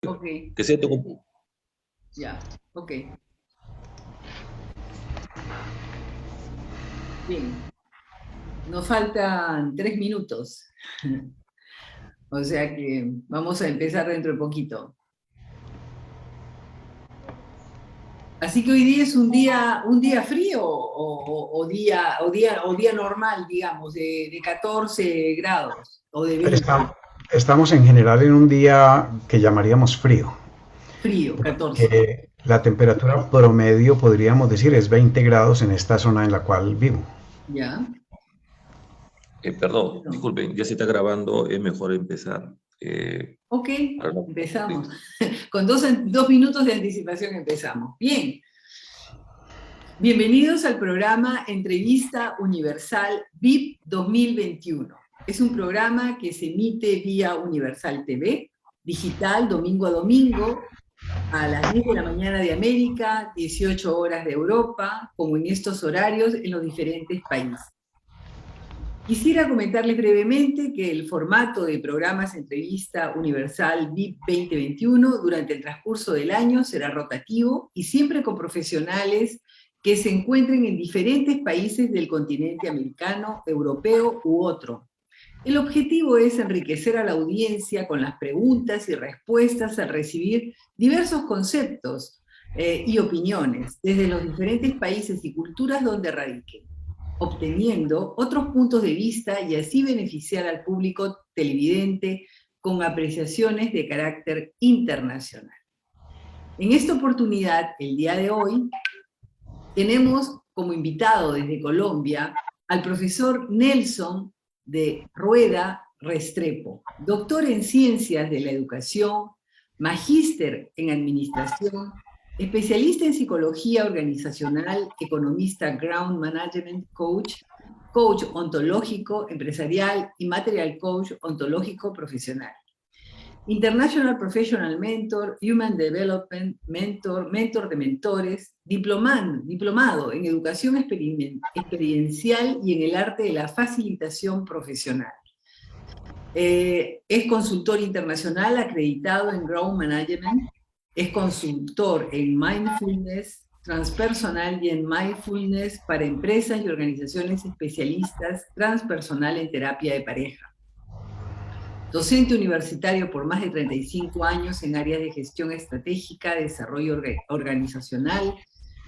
Ok. Que sea tu... Ya, ok. Bien. Nos faltan 3 minutos. O sea que vamos a empezar dentro de poquito. Así que hoy día es un día frío o día normal, digamos, de 14 grados o de 20. Estamos en general en un día que llamaríamos frío, Frío, 14. porque la temperatura promedio, podríamos decir, es 20 grados en esta zona en la cual vivo. ¿Ya? perdón, Bueno, disculpen, ya se está grabando, es mejor empezar. ok, Para no- empezamos. Con 2 minutos de anticipación empezamos. Bien. Bienvenidos al programa Entrevista Universal VIP 2021. Es un programa que se emite vía Universal TV, digital, domingo a domingo, a las 10 de la mañana de América, 18 horas de Europa, como en estos horarios en los diferentes países. Quisiera comentarles brevemente que el formato de programas Entrevista Universal VIP 2021 durante el transcurso del año será rotativo y siempre con profesionales que se encuentren en diferentes países del continente americano, europeo u otro. El objetivo es enriquecer a la audiencia con las preguntas y respuestas al recibir diversos conceptos y opiniones desde los diferentes países y culturas donde radiquen, obteniendo otros puntos de vista y así beneficiar al público televidente con apreciaciones de carácter internacional. En esta oportunidad, el día de hoy, tenemos como invitado desde Colombia al profesor Nelson de Rueda Restrepo, doctor en Ciencias de la Educación, magíster en Administración, especialista en Psicología Organizacional, economista Ground Management Coach, coach ontológico empresarial y material coach ontológico profesional. International Professional Mentor, Human Development Mentor, mentor de mentores, diplomado en educación experiencial y en el arte de la facilitación profesional. Es consultor internacional acreditado en Ground Management, es consultor en Mindfulness transpersonal y en Mindfulness para empresas y organizaciones especialistas transpersonal en terapia de pareja. Docente universitario por más de 35 años en áreas de gestión estratégica, desarrollo organizacional,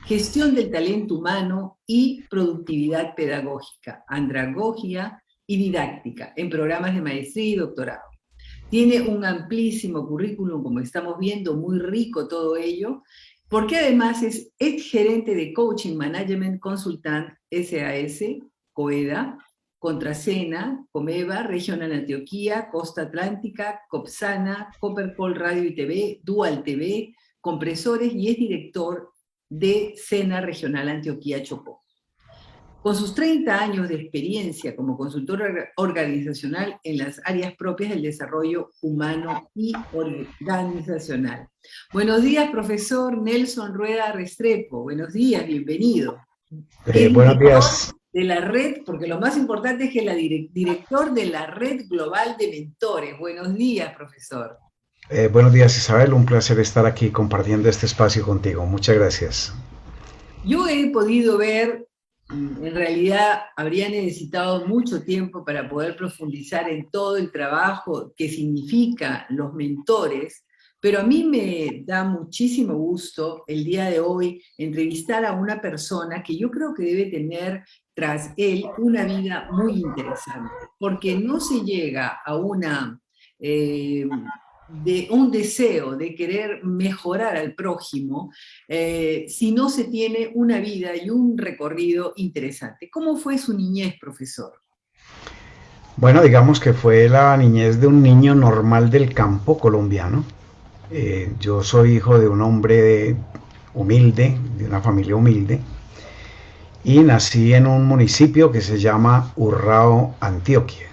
gestión del talento humano y productividad pedagógica, andragogia y didáctica en programas de maestría y doctorado. Tiene un amplísimo currículum, como estamos viendo, muy rico todo ello, porque además es exgerente de Coaching Management Consultant SAS, COEDA, Contrasena, Comeva, Regional Antioquia, Costa Atlántica, Copsana, Coppercol Radio y TV, Dual TV, Compresores y es director de Sena Regional Antioquia Chocó. Con sus 30 años de experiencia como consultor organizacional en las áreas propias del desarrollo humano y organizacional. Buenos días, profesor Nelson Rueda Restrepo. Buenos días, bienvenido. Buenos días. De la red, porque lo más importante es que es director de la Red Global de Mentores. Buenos días, profesor. Buenos días, Isabel. Un placer estar aquí compartiendo este espacio contigo. Muchas gracias. Yo he podido ver, en realidad habría necesitado mucho tiempo para poder profundizar en todo el trabajo que significa los mentores, pero a mí me da muchísimo gusto el día de hoy entrevistar a una persona que yo creo que debe tener tras él una vida muy interesante, porque no se llega a de un deseo de querer mejorar al prójimo si no se tiene una vida y un recorrido interesante. ¿Cómo fue su niñez, profesor? Bueno, digamos que fue la niñez de un niño normal del campo colombiano. Yo soy hijo de un hombre humilde, de una familia humilde, y nací en un municipio que se llama Urrao, Antioquia.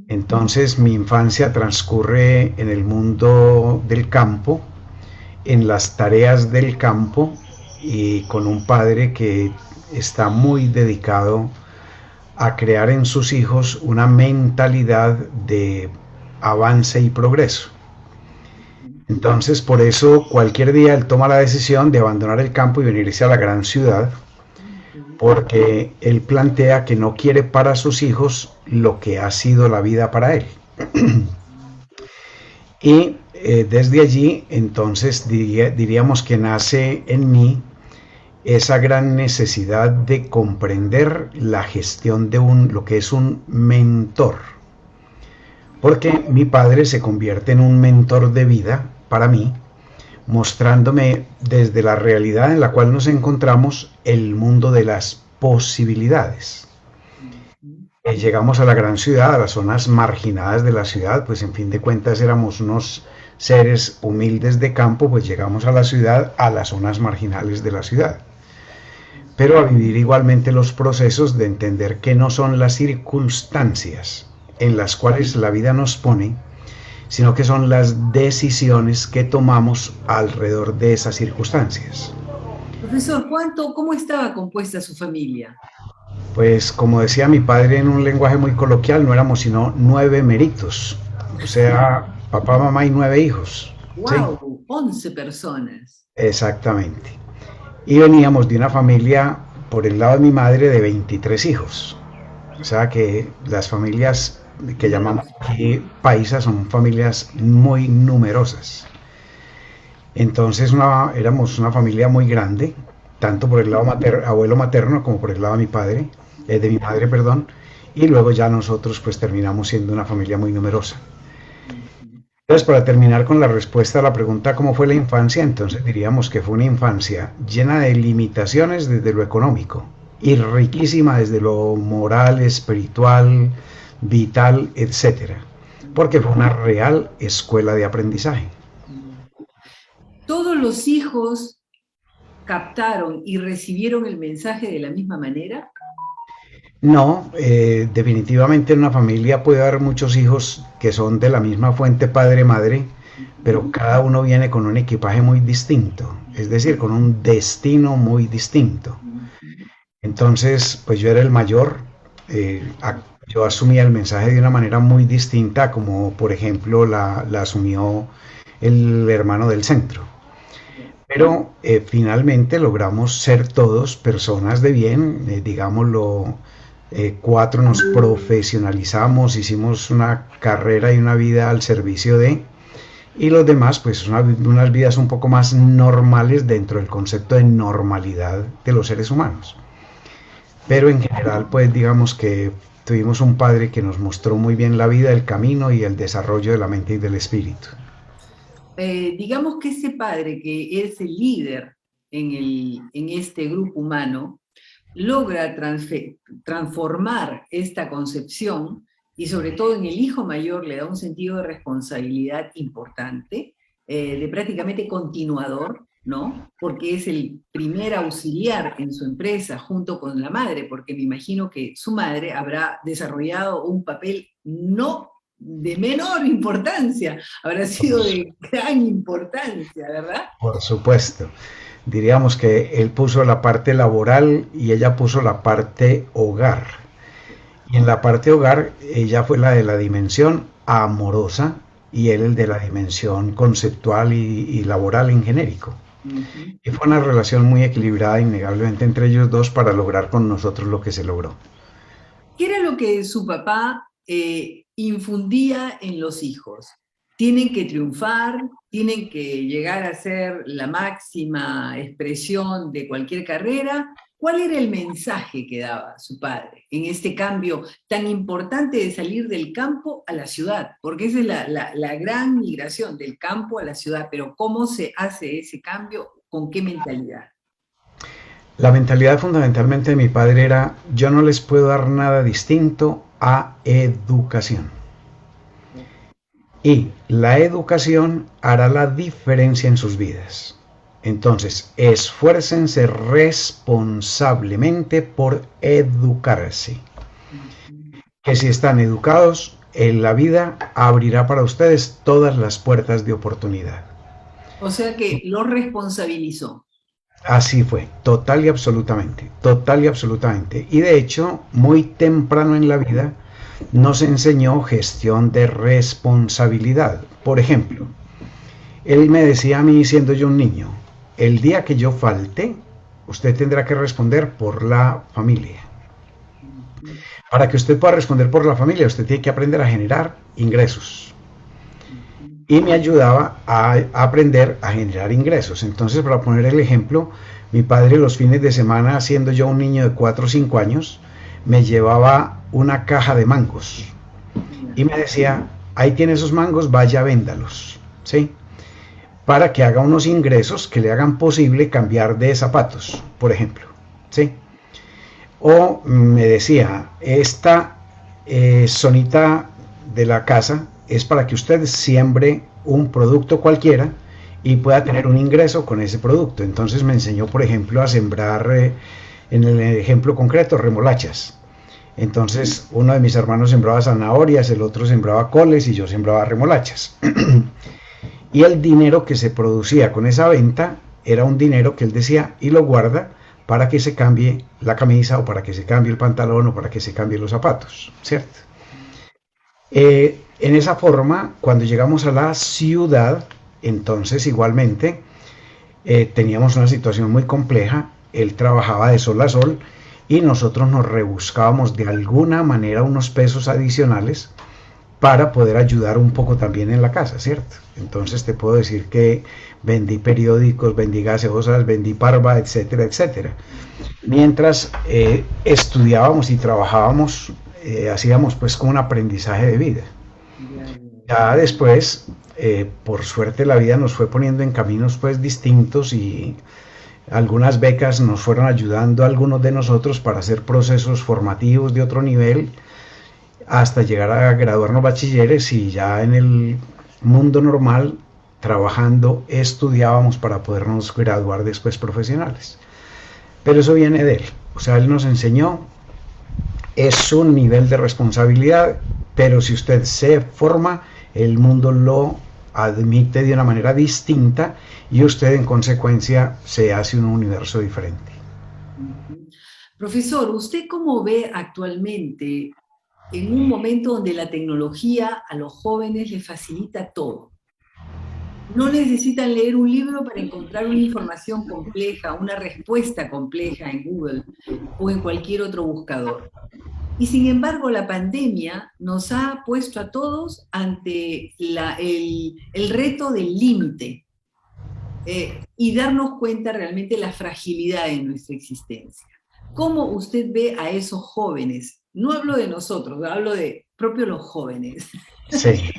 Entonces mi infancia transcurre en el mundo del campo, en las tareas del campo y con un padre que está muy dedicado a crear en sus hijos una mentalidad de avance y progreso. Entonces, por eso, cualquier día él toma la decisión de abandonar el campo y venirse a la gran ciudad, porque él plantea que no quiere para sus hijos lo que ha sido la vida para él. Y desde allí, entonces, diríamos que nace en mí esa gran necesidad de comprender la gestión de lo que es un mentor. Porque mi padre se convierte en un mentor de vida para mí, mostrándome desde la realidad en la cual nos encontramos el mundo de las posibilidades. Llegamos a la gran ciudad, a las zonas marginadas de la ciudad, pues en fin de cuentas éramos unos seres humildes de campo, pues llegamos a la ciudad, a las zonas marginales de la ciudad. Pero a vivir igualmente los procesos de entender que no son las circunstancias en las cuales la vida nos pone, sino que son las decisiones que tomamos alrededor de esas circunstancias. Profesor, ¿cómo estaba compuesta su familia? Pues como decía mi padre en un lenguaje muy coloquial, no éramos sino 9 meritos, o sea, papá, mamá y 9 hijos. ¡Wow! ¿Sí? 11 personas. Exactamente. Y veníamos de una familia, por el lado de mi madre, de 23 hijos. O sea que las familias que llamamos aquí paisas son familias muy numerosas. Entonces éramos una familia muy grande, tanto por el lado abuelo materno como por el lado de mi madre, perdón, y luego ya nosotros pues terminamos siendo una familia muy numerosa. Entonces, para terminar con la respuesta a la pregunta ¿cómo fue la infancia? Entonces diríamos que fue una infancia llena de limitaciones desde lo económico y riquísima desde lo moral, espiritual, vital, etcétera, porque fue una real escuela de aprendizaje. ¿Todos los hijos captaron y recibieron el mensaje de la misma manera? No, definitivamente en una familia puede haber muchos hijos que son de la misma fuente padre-madre, pero cada uno viene con un equipaje muy distinto, es decir, con un destino muy distinto. Entonces, pues yo era el mayor, yo asumía el mensaje de una manera muy distinta, como por ejemplo la asumió el hermano del centro. Pero finalmente logramos ser todos personas de bien, digámoslo. 4 nos profesionalizamos, hicimos una carrera y una vida al servicio de, y los demás pues unas vidas un poco más normales dentro del concepto de normalidad de los seres humanos. Pero en general pues digamos que tuvimos un padre que nos mostró muy bien la vida, el camino y el desarrollo de la mente y del espíritu. Digamos que ese padre que es el líder en este grupo humano, logra transformar esta concepción y sobre todo en el hijo mayor le da un sentido de responsabilidad importante, de prácticamente continuador, ¿no? Porque es el primer auxiliar en su empresa junto con la madre, porque me imagino que su madre habrá desarrollado un papel no de menor importancia, habrá sido de gran importancia, ¿verdad? Por supuesto. Diríamos que él puso la parte laboral y ella puso la parte hogar. Y en la parte hogar, ella fue la de la dimensión amorosa y él el de la dimensión conceptual y laboral en genérico. Y fue una relación muy equilibrada, innegablemente, entre ellos dos para lograr con nosotros lo que se logró. ¿Qué era lo que su papá infundía en los hijos? Tienen que triunfar, tienen que llegar a ser la máxima expresión de cualquier carrera. ¿Cuál era el mensaje que daba su padre en este cambio tan importante de salir del campo a la ciudad? Porque esa es la gran migración del campo a la ciudad, pero ¿cómo se hace ese cambio? ¿Con qué mentalidad? La mentalidad fundamentalmente de mi padre era: yo no les puedo dar nada distinto a educación. Y la educación hará la diferencia en sus vidas. Entonces, esfuércense responsablemente por educarse. Que si están educados, en la vida abrirá para ustedes todas las puertas de oportunidad. O sea que lo responsabilizó. Así fue, total y absolutamente, total y absolutamente. Y de hecho, muy temprano en la vida, nos enseñó gestión de responsabilidad. Por ejemplo, Él me decía a mí, siendo yo un niño, el día que yo falte, usted tendrá que responder por la familia. Para que usted pueda responder por la familia, usted tiene que aprender a generar ingresos. Y me ayudaba a aprender a generar ingresos. Entonces, para poner el ejemplo, mi padre los fines de semana, siendo yo un niño de 4 o 5 años, me llevaba una caja de mangos y me decía, ahí tiene esos mangos, vaya, véndalos, ¿sí? Para que haga unos ingresos que le hagan posible cambiar de zapatos, por ejemplo, ¿sí? O me decía, esta zonita de la casa es para que usted siembre un producto cualquiera y pueda tener un ingreso con ese producto. Entonces me enseñó, por ejemplo, a sembrar, en el ejemplo concreto, remolachas. Entonces uno de mis hermanos sembraba zanahorias, el otro sembraba coles y yo sembraba remolachas. Y el dinero que se producía con esa venta era un dinero que él decía y lo guarda para que se cambie la camisa o para que se cambie el pantalón o para que se cambie los zapatos, ¿cierto? En esa forma, cuando llegamos a la ciudad, entonces igualmente teníamos una situación muy compleja. Él trabajaba de sol a sol y nosotros nos rebuscábamos de alguna manera unos pesos adicionales para poder ayudar un poco también en la casa, ¿cierto? Entonces te puedo decir que vendí periódicos, vendí gaseosas, vendí parva, etcétera, etcétera. Mientras estudiábamos y trabajábamos, hacíamos pues como un aprendizaje de vida. Ya después, por suerte la vida nos fue poniendo en caminos pues distintos y algunas becas nos fueron ayudando a algunos de nosotros para hacer procesos formativos de otro nivel hasta llegar a graduarnos bachilleres y ya en el mundo normal, trabajando, estudiábamos para podernos graduar después profesionales. Pero eso viene de él, o sea, él nos enseñó, es un nivel de responsabilidad, pero si usted se forma, el mundo lo admite de una manera distinta y usted en consecuencia se hace un universo diferente. Profesor, ¿usted cómo ve actualmente en un momento donde la tecnología a los jóvenes les facilita todo? No necesitan leer un libro para encontrar una información compleja, una respuesta compleja en Google o en cualquier otro buscador. Y sin embargo, la pandemia nos ha puesto a todos ante el reto del límite y darnos cuenta realmente la fragilidad de nuestra existencia. ¿Cómo usted ve a esos jóvenes? No hablo de nosotros, hablo de propio los jóvenes. Sí.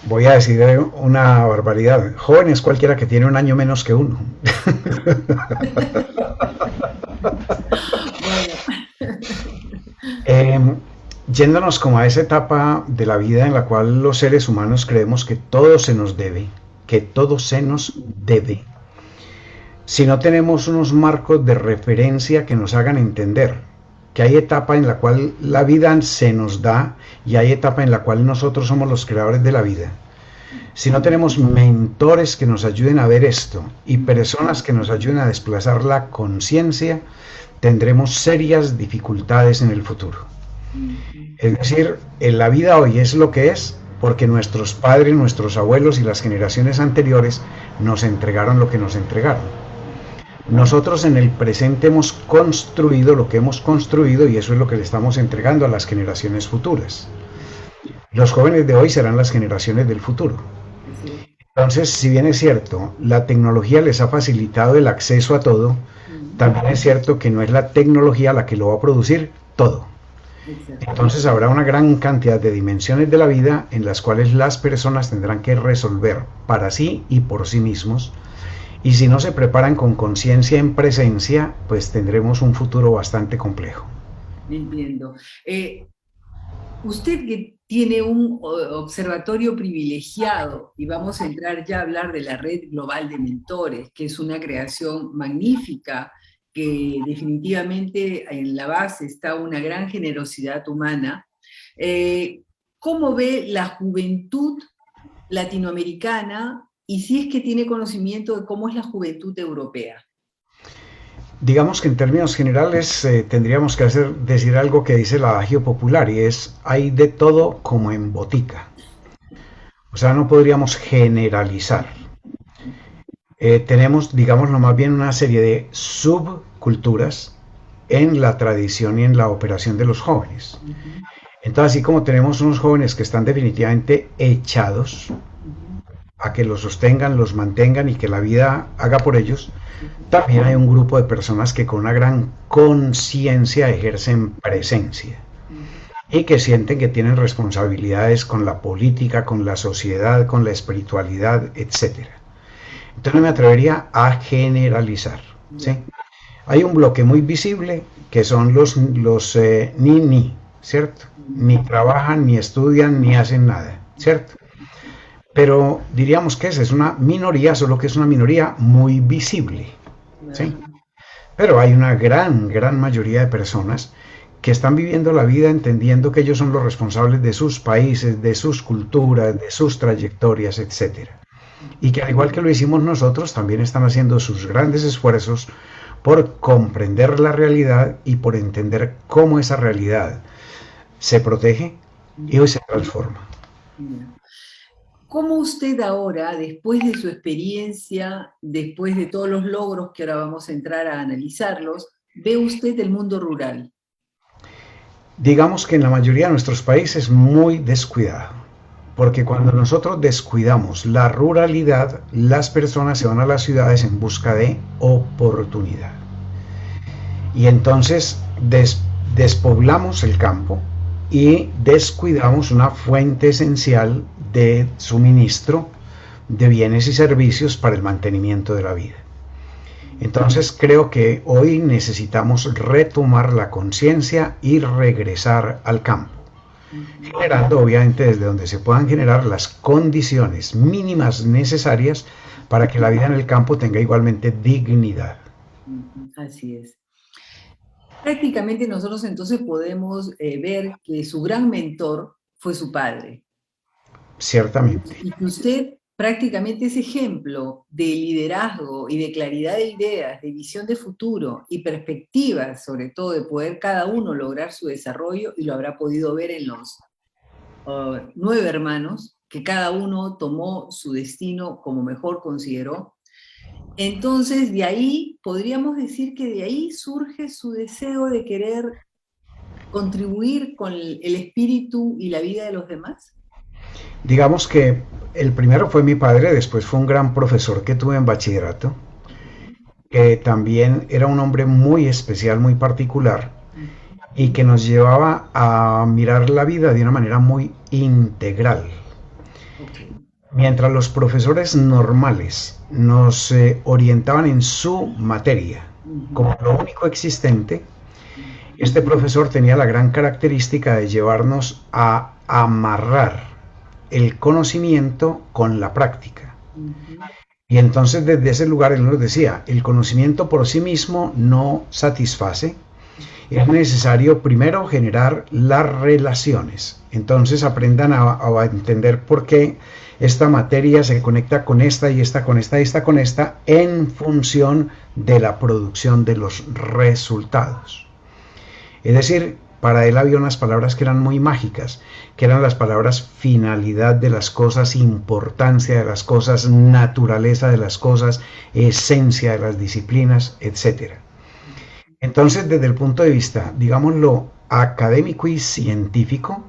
Voy a decir una barbaridad. Joven es cualquiera que tiene un año menos que uno. Yéndonos como a esa etapa de la vida en la cual los seres humanos creemos que todo se nos debe, que todo se nos debe. Si no tenemos unos marcos de referencia que nos hagan entender que hay etapa en la cual la vida se nos da y hay etapa en la cual nosotros somos los creadores de la vida. Si no tenemos mentores que nos ayuden a ver esto y personas que nos ayuden a desplazar la conciencia, tendremos serias dificultades en el futuro. Es decir, en la vida hoy es lo que es porque nuestros padres, nuestros abuelos y las generaciones anteriores nos entregaron lo que nos entregaron. Nosotros en el presente hemos construido lo que hemos construido y eso es lo que le estamos entregando a las generaciones futuras. Los jóvenes de hoy serán las generaciones del futuro. Entonces, si bien es cierto, la tecnología les ha facilitado el acceso a todo, también es cierto que no es la tecnología la que lo va a producir todo. Entonces habrá una gran cantidad de dimensiones de la vida en las cuales las personas tendrán que resolver para sí y por sí mismos. Y si no se preparan con conciencia en presencia, pues tendremos un futuro bastante complejo. Entiendo. Usted que tiene un observatorio privilegiado, y vamos a entrar ya a hablar de la Red Global de Mentores, que es una creación magnífica, que definitivamente en la base está una gran generosidad humana. ¿Cómo ve la juventud latinoamericana y si es que tiene conocimiento de cómo es la juventud europea? Digamos que en términos generales tendríamos que decir algo que dice el adagio popular y es hay de todo como en botica. O sea, no podríamos generalizar. Tenemos, digámoslo más bien, una serie de subculturas en la tradición y en la operación de los jóvenes. Entonces, así como tenemos unos jóvenes que están definitivamente echados a que los sostengan, los mantengan y que la vida haga por ellos, también hay un grupo de personas que con una gran conciencia ejercen presencia y que sienten que tienen responsabilidades con la política, con la sociedad, con la espiritualidad, etcétera. Entonces no me atrevería a generalizar, ¿sí? Hay un bloque muy visible que son los ni, ¿cierto? Ni trabajan, ni estudian, ni hacen nada, ¿cierto? Pero diríamos que esa es una minoría, solo que es una minoría muy visible, ¿sí? Pero hay una gran mayoría de personas que están viviendo la vida entendiendo que ellos son los responsables de sus países, de sus culturas, de sus trayectorias, etcétera. Y que al igual que lo hicimos nosotros, también están haciendo sus grandes esfuerzos por comprender la realidad y por entender cómo esa realidad se protege y hoy se transforma. ¿Cómo usted ahora, después de su experiencia, después de todos los logros que ahora vamos a entrar a analizarlos, ve usted el mundo rural? Digamos que en la mayoría de nuestros países muy descuidado, porque cuando nosotros descuidamos la ruralidad, las personas se van a las ciudades en busca de oportunidad. Y entonces despoblamos el campo y descuidamos una fuente esencial de suministro de bienes y servicios para el mantenimiento de la vida. Entonces creo que hoy necesitamos retomar la conciencia y regresar al campo, generando obviamente desde donde se puedan generar las condiciones mínimas necesarias para que la vida en el campo tenga igualmente dignidad. Así es. Prácticamente nosotros entonces podemos ver que su gran mentor fue su padre. Ciertamente. Y que usted prácticamente es ejemplo de liderazgo y de claridad de ideas, de visión de futuro y perspectivas, sobre todo de poder cada uno lograr su desarrollo, y lo habrá podido ver en los 9 hermanos, que cada uno tomó su destino como mejor consideró. Entonces, de ahí, podríamos decir que de ahí surge su deseo de querer contribuir con el espíritu y la vida de los demás. Digamos que el primero fue mi padre, después fue un gran profesor que tuve en bachillerato, que también era un hombre muy especial, muy particular, y que nos llevaba a mirar la vida de una manera muy integral. Mientras los profesores normales nos orientaban en su materia como lo único existente, este profesor tenía la gran característica de llevarnos a amarrar el conocimiento con la práctica. Y entonces desde ese lugar él nos decía, el conocimiento por sí mismo no satisface, es necesario primero generar las relaciones. Entonces aprendan a entender por qué esta materia se conecta con esta y esta con esta y esta con esta en función de la producción de los resultados. Es decir, para él había unas palabras que eran muy mágicas, que eran las palabras finalidad de las cosas, importancia de las cosas, naturaleza de las cosas, esencia de las disciplinas, etc. Entonces, desde el punto de vista, digámoslo, académico y científico,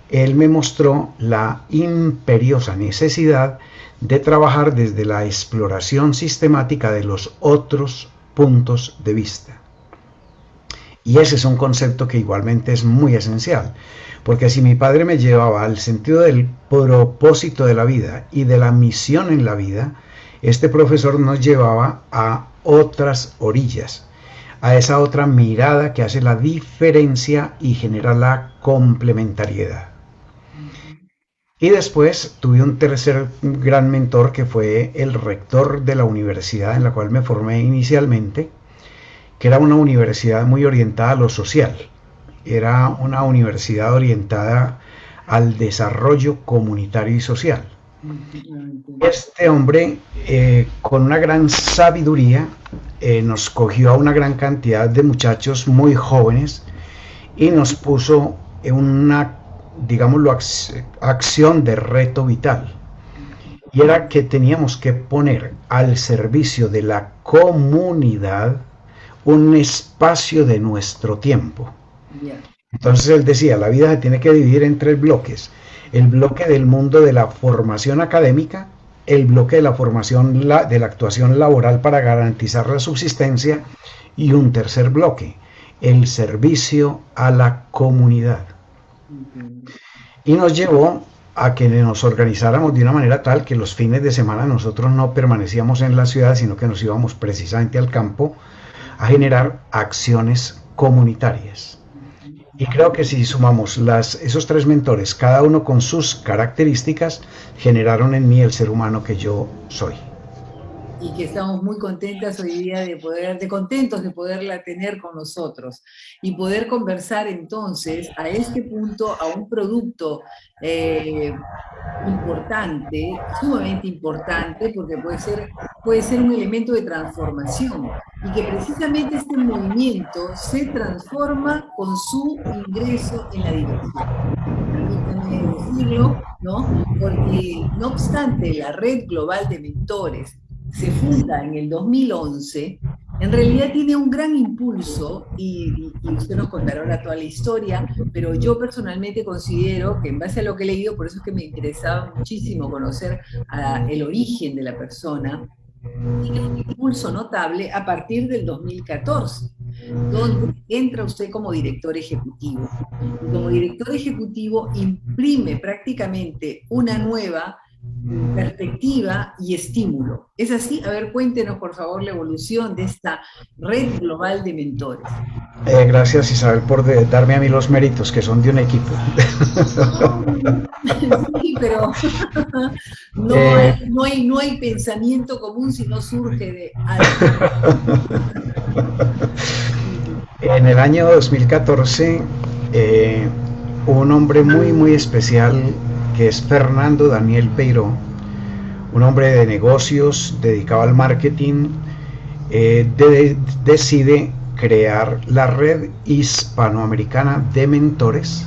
él me mostró la imperiosa necesidad de trabajar desde la exploración sistemática de los otros puntos de vista. Y ese es un concepto que igualmente es muy esencial, porque si mi padre me llevaba al sentido del propósito de la vida y de la misión en la vida, este profesor nos llevaba a otras orillas, a esa otra mirada que hace la diferencia y genera la complementariedad. Y después tuve un tercer gran mentor que fue el rector de la universidad en la cual me formé inicialmente, que era una universidad muy orientada a lo social. Era una universidad orientada al desarrollo comunitario y social. Este hombre, con una gran sabiduría, nos cogió a una gran cantidad de muchachos muy jóvenes y nos puso en una, digámoslo, acción de reto vital. y era que teníamos que poner al servicio de la comunidad un espacio de nuestro tiempo. Ya. Entonces él decía, la vida se tiene que dividir en tres bloques: el bloque del mundo de la formación académica, el bloque de la formación de la actuación laboral para garantizar la subsistencia, y un tercer bloque, el servicio a la comunidad. Y nos llevó a que nos organizáramos de una manera tal que los fines de semana nosotros no permanecíamos en la ciudad, sino que nos íbamos precisamente al campo a generar acciones comunitarias. Y creo que si sumamos esos tres mentores, cada uno con sus características, generaron en mí el ser humano que yo soy. Y que estamos muy contentas hoy día contentos de poderla tener con nosotros y poder conversar entonces a este punto, a un producto importante, sumamente importante, porque puede ser un elemento de transformación, y que precisamente este movimiento se transforma con su ingreso en la dirección. Permítanme decirlo, ¿no? Porque no obstante la Red Global de Mentores se funda en el 2011, en realidad tiene un gran impulso, y usted nos contará ahora toda la historia, pero yo personalmente considero que en base a lo que he leído, por eso es que me interesaba muchísimo conocer el origen de la persona, tiene un impulso notable a partir del 2014, donde entra usted como director ejecutivo. Y como director ejecutivo imprime prácticamente una nueva perspectiva y estímulo. ¿Es así? A ver, cuéntenos por favor la evolución de esta Red Global de Mentores. Gracias, Isabel, por darme a mí los méritos, que son de un equipo. Sí, pero no hay pensamiento común si no surge de algo. En el año 2014, un hombre muy, muy especial, que es Fernando Daniel Peiró, un hombre de negocios dedicado al marketing, decide crear la Red Hispanoamericana de Mentores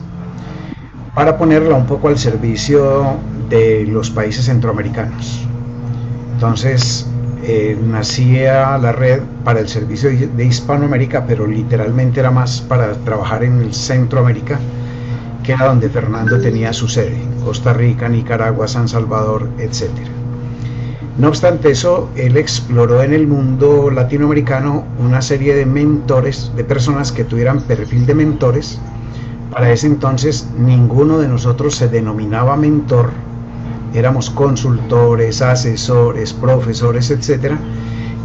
para ponerla un poco al servicio de los países centroamericanos. Entonces nacía la red para el servicio de Hispanoamérica, pero literalmente era más para trabajar en el Centroamérica, que era donde Fernando tenía su sede: Costa Rica, Nicaragua, San Salvador, etc. No obstante eso, él exploró en el mundo latinoamericano una serie de mentores, de personas que tuvieran perfil de mentores. Para ese entonces ninguno de nosotros se denominaba mentor, éramos consultores, asesores, profesores, etc.,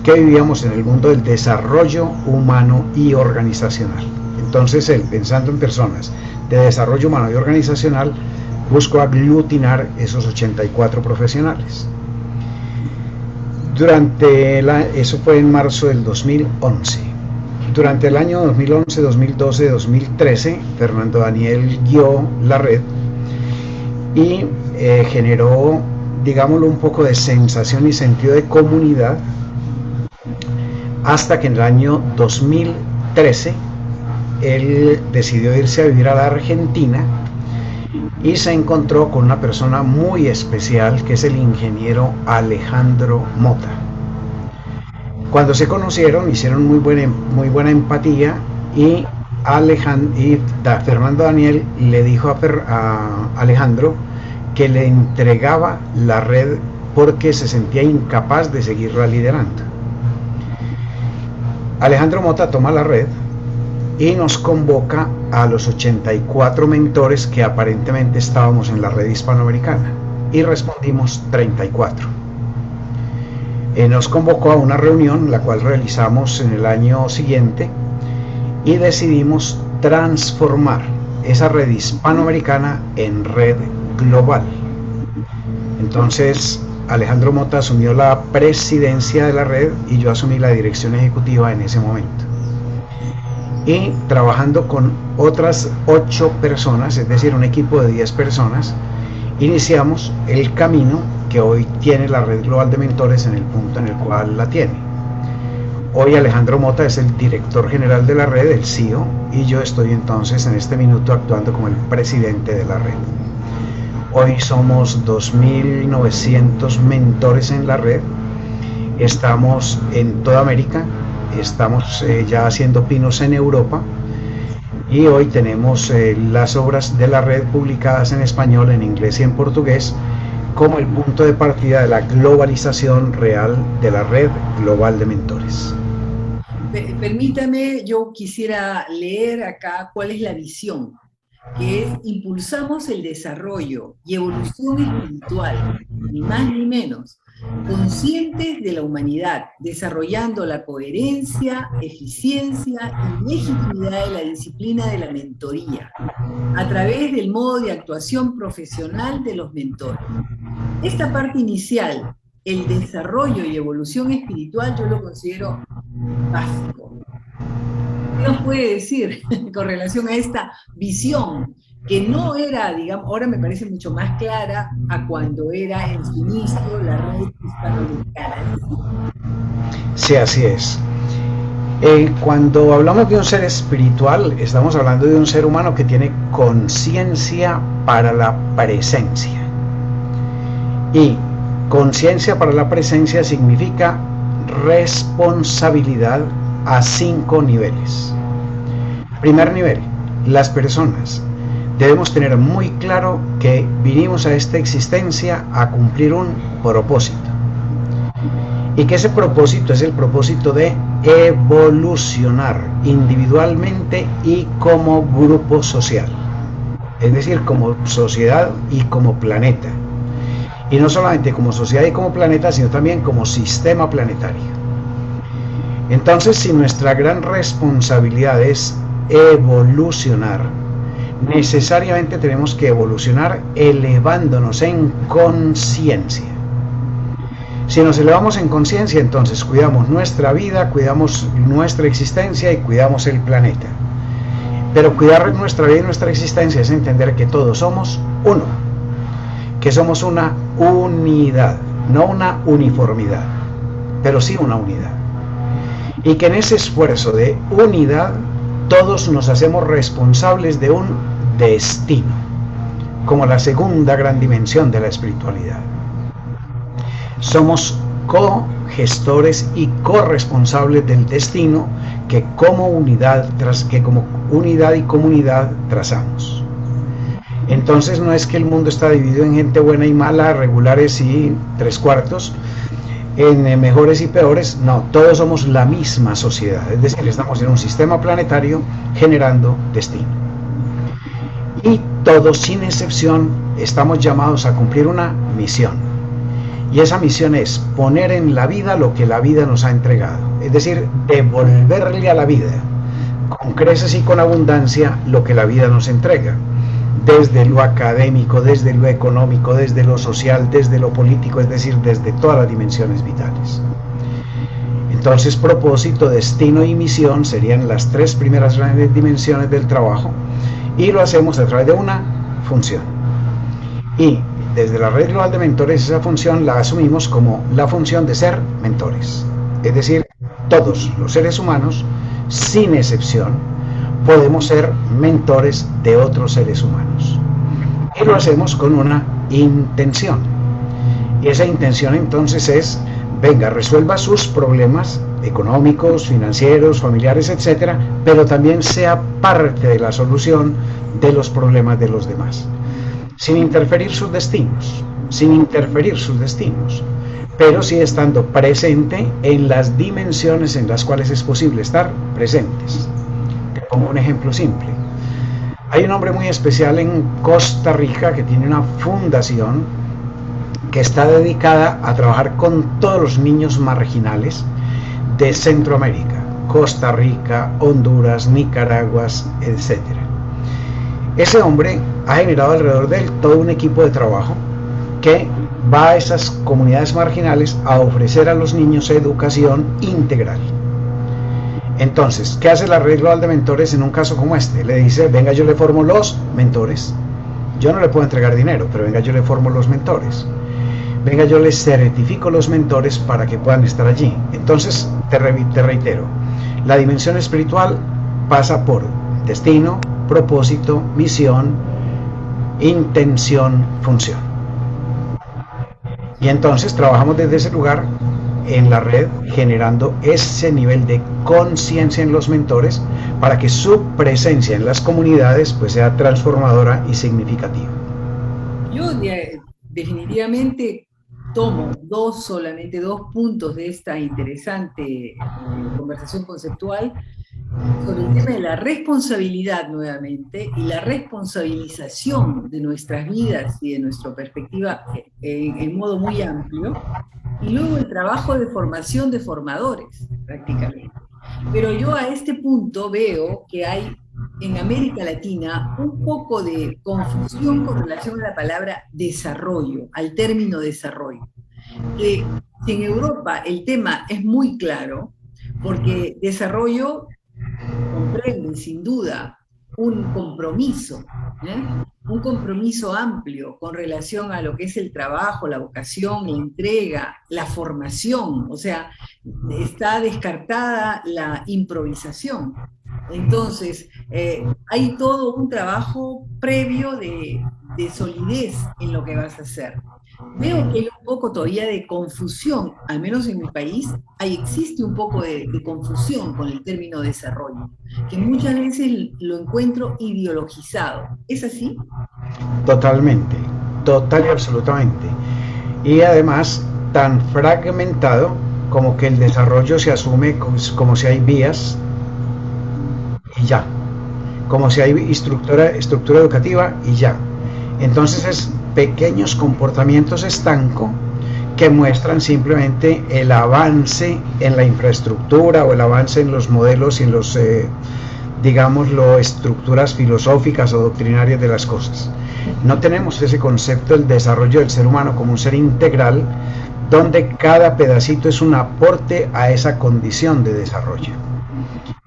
que vivíamos en el mundo del desarrollo humano y organizacional. Entonces él, pensando en personas de desarrollo humano y organizacional, buscó aglutinar esos 84 profesionales. Eso fue en marzo del 2011. Durante el año 2011, 2012, 2013, Fernando Daniel guió la red y generó, digámoslo, un poco de sensación y sentido de comunidad, hasta que en el año 2013 él decidió irse a vivir a la Argentina y se encontró con una persona muy especial, que es el ingeniero Alejandro Mota. Cuando se conocieron, hicieron muy buena empatía, y Fernando Daniel le dijo a Alejandro que le entregaba la red porque se sentía incapaz de seguirla liderando. Alejandro Mota toma la red y nos convoca a los 84 mentores que aparentemente estábamos en la red hispanoamericana, y respondimos 34. Nos convocó a una reunión, la cual realizamos en el año siguiente, y decidimos transformar esa red hispanoamericana en red global. Entonces Alejandro Mota asumió la presidencia de la red y yo asumí la dirección ejecutiva en ese momento. Y trabajando con otras 8 personas, es decir, un equipo de 10 personas, iniciamos el camino que hoy tiene la Red Global de Mentores en el punto en el cual la tiene. Hoy Alejandro Mota es el director general de la red, el CEO, y yo estoy entonces en este minuto actuando como el presidente de la red. Hoy somos 2.900 mentores en la red. Estamos en toda América, estamos ya haciendo pinos en Europa, y hoy tenemos las obras de la red publicadas en español, en inglés y en portugués, como el punto de partida de la globalización real de la red global de mentores. Permítame, yo quisiera leer acá cuál es la visión, que es: impulsamos el desarrollo y evolución espiritual, ni más ni menos, conscientes de la humanidad, desarrollando la coherencia, eficiencia y legitimidad de la disciplina de la mentoría, a través del modo de actuación profesional de los mentores. Esta parte inicial, el desarrollo y evolución espiritual, yo lo considero básico. ¿Qué nos puede decir con relación a esta visión, que no era, digamos, ahora me parece mucho más clara a cuando era en su inicio la red hispanoamericana? Sí, así es. Cuando hablamos de un ser espiritual, estamos hablando de un ser humano que tiene conciencia para la presencia. Y conciencia para la presencia significa responsabilidad a 5 niveles. Primer nivel, las personas. Debemos tener muy claro que vinimos a esta existencia a cumplir un propósito. Y que ese propósito es el propósito de evolucionar individualmente y como grupo social. Es decir, como sociedad y como planeta. Y no solamente como sociedad y como planeta, sino también como sistema planetario. Entonces, si nuestra gran responsabilidad es evolucionar, necesariamente tenemos que evolucionar elevándonos en conciencia. Si nos elevamos en conciencia, entonces cuidamos nuestra vida, cuidamos nuestra existencia y cuidamos el planeta. Pero cuidar nuestra vida y nuestra existencia es entender que todos somos uno, que somos una unidad, no una uniformidad, pero sí una unidad. Y que en ese esfuerzo de unidad todos nos hacemos responsables de un destino, como la segunda gran dimensión de la espiritualidad. Somos co-gestores y corresponsables del destino que como unidad y comunidad trazamos. Entonces no es que el mundo está dividido en gente buena y mala, regulares y 3/4, en mejores y peores. No, todos somos la misma sociedad, es decir, estamos en un sistema planetario generando destino. Y todos, sin excepción, estamos llamados a cumplir una misión. Y esa misión es poner en la vida lo que la vida nos ha entregado, es decir, devolverle a la vida, con creces y con abundancia, lo que la vida nos entrega. Desde lo académico, desde lo económico, desde lo social, desde lo político, es decir, desde todas las dimensiones vitales. Entonces, propósito, destino y misión serían las 3 primeras grandes dimensiones del trabajo, y lo hacemos a través de una función. Y desde la red global de mentores, esa función la asumimos como la función de ser mentores. Es decir, todos los seres humanos, sin excepción, podemos ser mentores de otros seres humanos. Y lo hacemos con una intención. Y esa intención entonces es: venga, resuelva sus problemas económicos, financieros, familiares, etcétera, pero también sea parte de la solución de los problemas de los demás. Sin interferir sus destinos, pero sí estando presente en las dimensiones en las cuales es posible estar presentes. Te pongo un ejemplo simple. Hay un hombre muy especial en Costa Rica que tiene una fundación que está dedicada a trabajar con todos los niños marginales de Centroamérica, Costa Rica, Honduras, Nicaragua, etc. Ese hombre ha generado alrededor de él todo un equipo de trabajo que va a esas comunidades marginales a ofrecer a los niños educación integral. Entonces, ¿qué hace la red global de mentores en un caso como este? Le dice: venga, yo le formo los mentores. Yo no le puedo entregar dinero, pero venga, yo le formo los mentores. Venga, yo les certifico los mentores para que puedan estar allí. Entonces, te reitero, la dimensión espiritual pasa por destino, propósito, misión, intención, función. Y entonces trabajamos desde ese lugar en la red, generando ese nivel de conciencia en los mentores para que su presencia en las comunidades pues sea transformadora y significativa. Yo definitivamente tomo solamente dos puntos de esta interesante conversación conceptual sobre el tema de la responsabilidad nuevamente y la responsabilización de nuestras vidas y de nuestra perspectiva en modo muy amplio, y luego el trabajo de formación de formadores, prácticamente. Pero yo a este punto veo que hay en América Latina un poco de confusión con relación a la palabra desarrollo, al término desarrollo. Que en Europa el tema es muy claro, porque desarrollo comprende sin duda un compromiso amplio con relación a lo que es el trabajo, la vocación, la entrega, la formación, o sea, está descartada la improvisación. Entonces, hay todo un trabajo previo de solidez en lo que vas a hacer. Veo que hay un poco todavía de confusión, al menos en mi país, existe un poco de confusión con el término desarrollo, que muchas veces lo encuentro ideologizado. ¿Es así? Totalmente, total y absolutamente. Y además tan fragmentado como que el desarrollo se asume como si hay vías y ya, como si hay estructura educativa y ya. Entonces es pequeños comportamientos estanco que muestran simplemente el avance en la infraestructura o el avance en los modelos y en los, digámoslo, estructuras filosóficas o doctrinarias de las cosas. No tenemos ese concepto del desarrollo del ser humano como un ser integral, donde cada pedacito es un aporte a esa condición de desarrollo.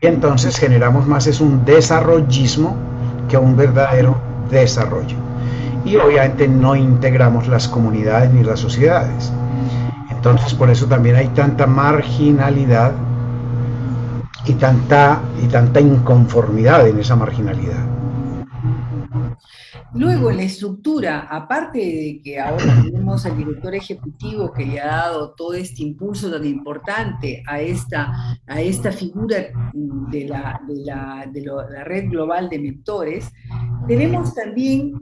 Y entonces generamos más es un desarrollismo que un verdadero desarrollo. Y obviamente no integramos las comunidades ni las sociedades. Entonces por eso también hay tanta marginalidad y tanta inconformidad en esa marginalidad. Luego, en la estructura, aparte de que ahora tenemos al director ejecutivo que le ha dado todo este impulso tan importante a esta figura de la red global de mentores, tenemos también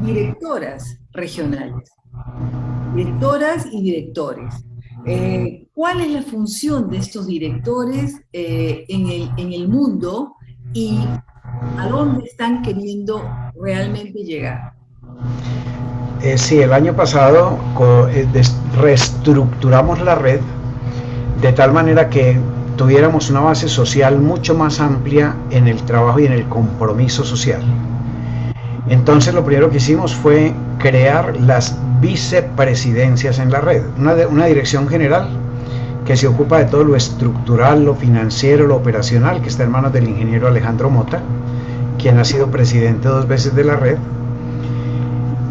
directoras regionales, directoras y directores. ¿Cuál es la función de estos directores en el mundo y a dónde están queriendo realmente llegar? Sí, el año pasado reestructuramos la red de tal manera que tuviéramos una base social mucho más amplia en el trabajo y en el compromiso social. Entonces lo primero que hicimos fue crear las vicepresidencias en la red, una dirección general que se ocupa de todo lo estructural, lo financiero, lo operacional, que está en manos del ingeniero Alejandro Mota, quien ha sido presidente 2 veces de la red.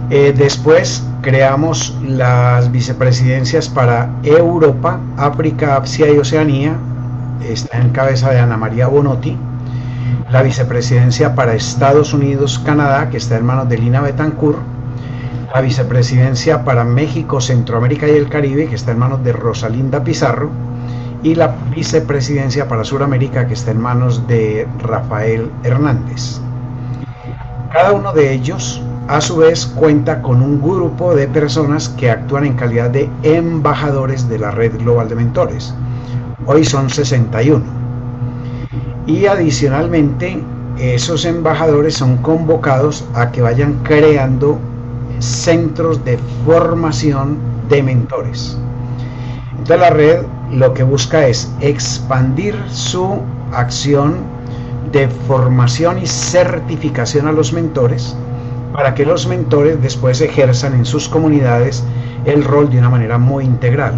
Después creamos las vicepresidencias para Europa, África, Asia y Oceanía, está en cabeza de Ana María Bonotti. La vicepresidencia para Estados Unidos, Canadá, que está en manos de Lina Betancourt. La vicepresidencia para México, Centroamérica y el Caribe, que está en manos de Rosalinda Pizarro. Y la vicepresidencia para Sudamérica, que está en manos de Rafael Hernández. Cada uno de ellos, a su vez, cuenta con un grupo de personas que actúan en calidad de embajadores de la Red Global de Mentores. Hoy son 61. Y adicionalmente, esos embajadores son convocados a que vayan creando centros de formación de mentores. Entonces la red lo que busca es expandir su acción de formación y certificación a los mentores para que los mentores después ejerzan en sus comunidades el rol de una manera muy integral,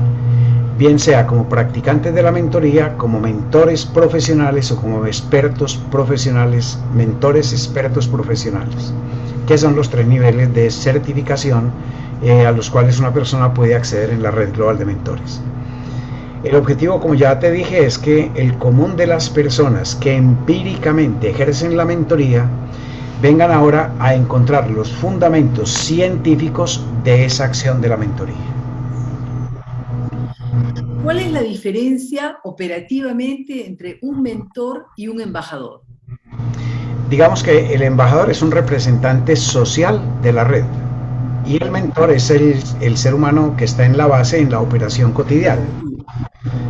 bien sea como practicantes de la mentoría, como mentores profesionales o como expertos profesionales, mentores expertos profesionales, que son los 3 niveles de certificación a los cuales una persona puede acceder en la Red Global de Mentores. El objetivo, como ya te dije, es que el común de las personas que empíricamente ejercen la mentoría vengan ahora a encontrar los fundamentos científicos de esa acción de la mentoría. ¿Cuál es la diferencia operativamente entre un mentor y un embajador? Digamos que el embajador es un representante social de la red y el mentor es el ser humano que está en la base, en la operación cotidiana.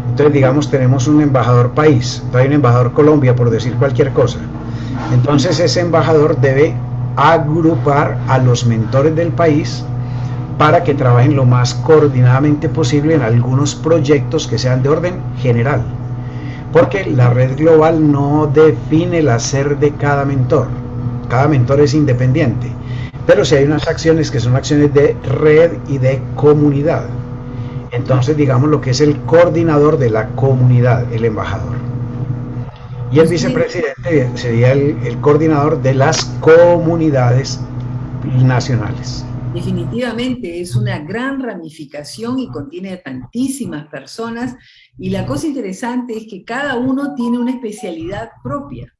Entonces, digamos, tenemos un embajador país, hay un embajador Colombia, por decir cualquier cosa. Entonces, ese embajador debe agrupar a los mentores del país para que trabajen lo más coordinadamente posible en algunos proyectos que sean de orden general. Porque la red global no define el hacer de cada mentor es independiente, pero sí hay unas acciones que son acciones de red y de comunidad. Entonces, digamos, lo que es el coordinador de la comunidad, el embajador. Y el vicepresidente sería el coordinador de las comunidades nacionales. Definitivamente es una gran ramificación y contiene tantísimas personas, y la cosa interesante es que cada uno tiene una especialidad propia.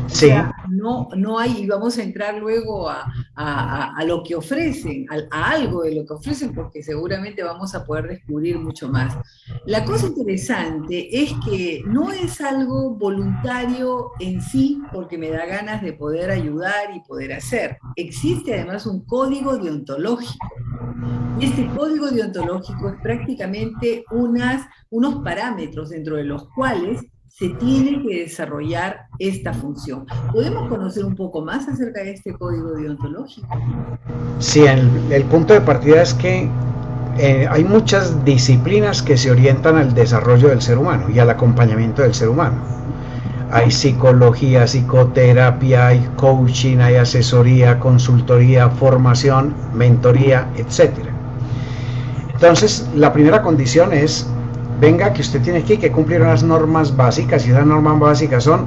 Sí. O sea, no hay, y vamos a entrar luego a lo que ofrecen, a algo de lo que ofrecen, porque seguramente vamos a poder descubrir mucho más. La cosa interesante es que no es algo voluntario en sí, porque me da ganas de poder ayudar y poder hacer. Existe además un código deontológico. Y este código deontológico es prácticamente unos parámetros dentro de los cuales se tiene que desarrollar esta función. ¿Podemos conocer un poco más acerca de este código deontológico? Sí, el punto de partida es que hay muchas disciplinas que se orientan al desarrollo del ser humano y al acompañamiento del ser humano. Hay psicología, psicoterapia, hay coaching, hay asesoría, consultoría, formación, mentoría, etc. Entonces, la primera condición es: venga, que usted tiene que cumplir unas normas básicas, y esas normas básicas son: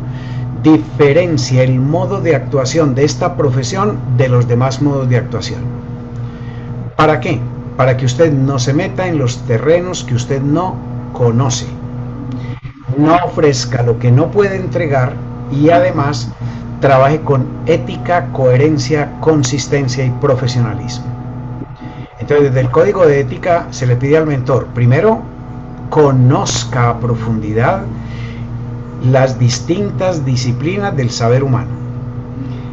diferencia el modo de actuación de esta profesión de los demás modos de actuación. ¿Para qué? Para que usted no se meta en los terrenos que usted no conoce, no ofrezca lo que no puede entregar, y además trabaje con ética, coherencia, consistencia y profesionalismo. Entonces, desde el código de ética se le pide al mentor, primero, conozca a profundidad las distintas disciplinas del saber humano.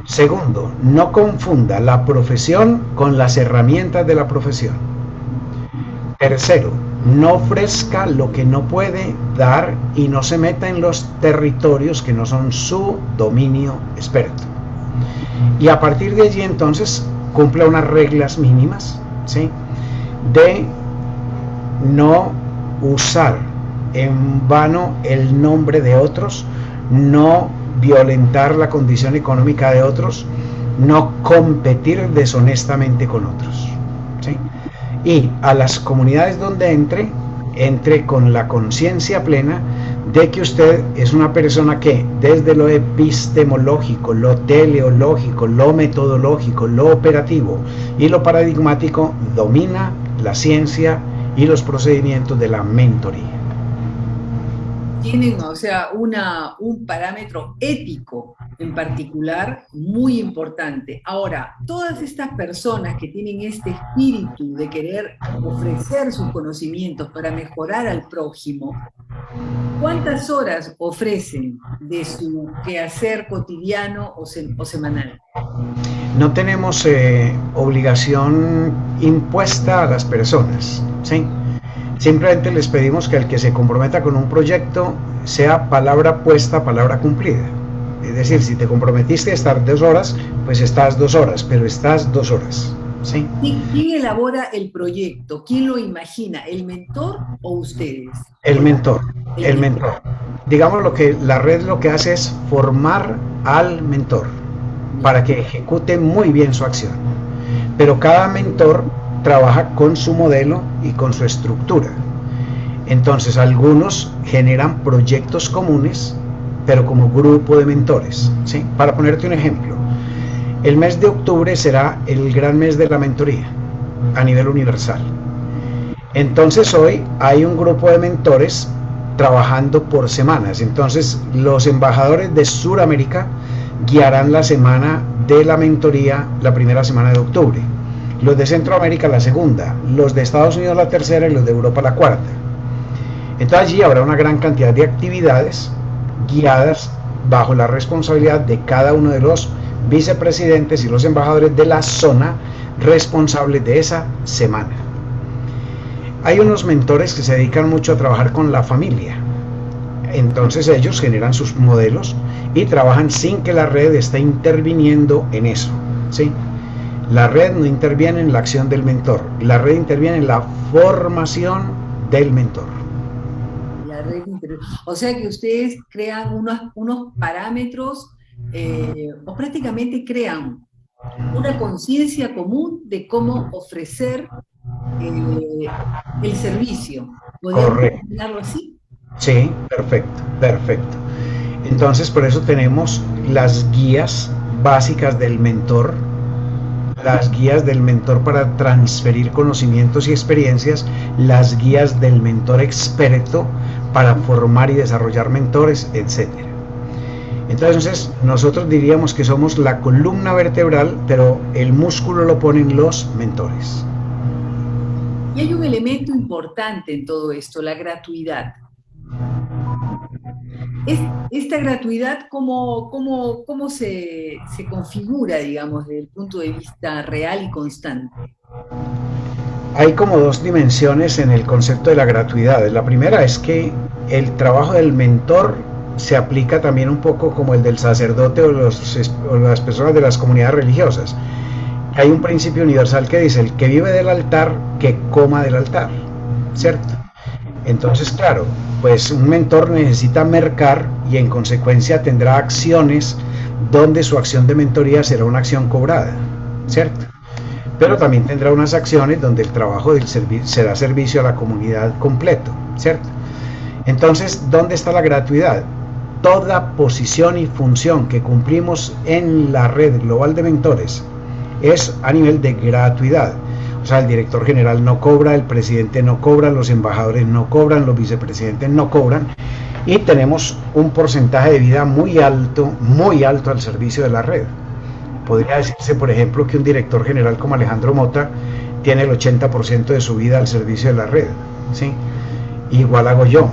Segundo, no confunda la profesión con las herramientas de la profesión. Tercero, no ofrezca lo que no puede dar y no se meta en los territorios que no son su dominio experto. Y a partir de allí, entonces, cumpla unas reglas mínimas, ¿sí?, de no usar en vano el nombre de otros, no violentar la condición económica de otros, no competir deshonestamente con otros, ¿sí? Y a las comunidades donde entre con la conciencia plena de que usted es una persona que desde lo epistemológico, lo teleológico, lo metodológico, lo operativo y lo paradigmático domina la ciencia y los procedimientos de la mentoría. Tienen, o sea, un parámetro ético en particular muy importante. Ahora, todas estas personas que tienen este espíritu de querer ofrecer sus conocimientos para mejorar al prójimo, ¿cuántas horas ofrecen de su quehacer cotidiano o semanal? No tenemos obligación impuesta a las personas, ¿sí? Simplemente les pedimos que el que se comprometa con un proyecto sea palabra puesta, palabra cumplida. Es decir, si te comprometiste a estar 2 horas, pues estás 2 horas, pero estás 2 horas, ¿sí? ¿Quién elabora el proyecto? ¿Quién lo imagina? ¿El mentor o ustedes? El mentor. Digamos, la red lo que hace es formar al mentor para que ejecute muy bien su acción. Pero cada mentor trabaja con su modelo y con su estructura. Entonces, algunos generan proyectos comunes, pero como grupo de mentores, ¿sí? Para ponerte un ejemplo, el mes de octubre será el gran mes de la mentoría a nivel universal. Entonces, hoy hay un grupo de mentores trabajando por semanas. Entonces, los embajadores de Sudamérica guiarán la semana de la mentoría la primera semana de octubre, los de Centroamérica la segunda, los de Estados Unidos la tercera y los de Europa la cuarta. Entonces allí habrá una gran cantidad de actividades guiadas bajo la responsabilidad de cada uno de los vicepresidentes y los embajadores de la zona responsables de esa semana. Hay unos mentores que se dedican mucho a trabajar con la familia. Entonces ellos generan sus modelos y trabajan sin que la red esté interviniendo en eso, ¿sí? La red no interviene en la acción del mentor, la red interviene en la formación del mentor. O sea que ustedes crean unos parámetros o prácticamente crean una conciencia común de cómo ofrecer el servicio. ¿Podríamos imaginarlo así? Sí, perfecto, perfecto. Entonces por eso tenemos las guías básicas del mentor, las guías del mentor para transferir conocimientos y experiencias, las guías del mentor experto para formar y desarrollar mentores, etc. Entonces nosotros diríamos que somos la columna vertebral, pero el músculo lo ponen los mentores. Y hay un elemento importante en todo esto, la gratuidad. Esta gratuidad, ¿cómo se configura, digamos, desde el punto de vista real y constante? Hay como dos dimensiones en el concepto de la gratuidad. La primera es que el trabajo del mentor se aplica también un poco como el del sacerdote o las personas de las comunidades religiosas. Hay un principio universal que dice: el que vive del altar, que coma del altar, ¿cierto? Entonces, claro, pues un mentor necesita mercar y en consecuencia tendrá acciones donde su acción de mentoría será una acción cobrada, ¿cierto? Pero también tendrá unas acciones donde el trabajo será servicio a la comunidad completo, ¿cierto? Entonces, ¿dónde está la gratuidad? Toda posición y función que cumplimos en la red global de mentores es a nivel de gratuidad. O sea, el director general no cobra, el presidente no cobra, los embajadores no cobran, los vicepresidentes no cobran, y tenemos un porcentaje de vida muy alto al servicio de la red. Podría decirse, por ejemplo, que un director general como Alejandro Mota tiene el 80% de su vida al servicio de la red, ¿sí? Igual hago yo.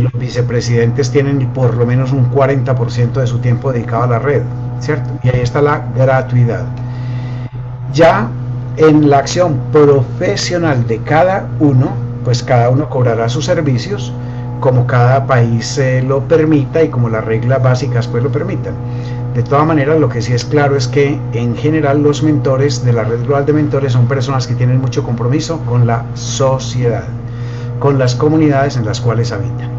Los vicepresidentes tienen por lo menos un 40% de su tiempo dedicado a la red, ¿cierto? Y ahí está la gratuidad. Ya en la acción profesional de cada uno, pues cada uno cobrará sus servicios como cada país lo permita y como las reglas básicas pues lo permitan. De todas maneras, lo que sí es claro es que en general los mentores de la red global de mentores son personas que tienen mucho compromiso con la sociedad, con las comunidades en las cuales habitan.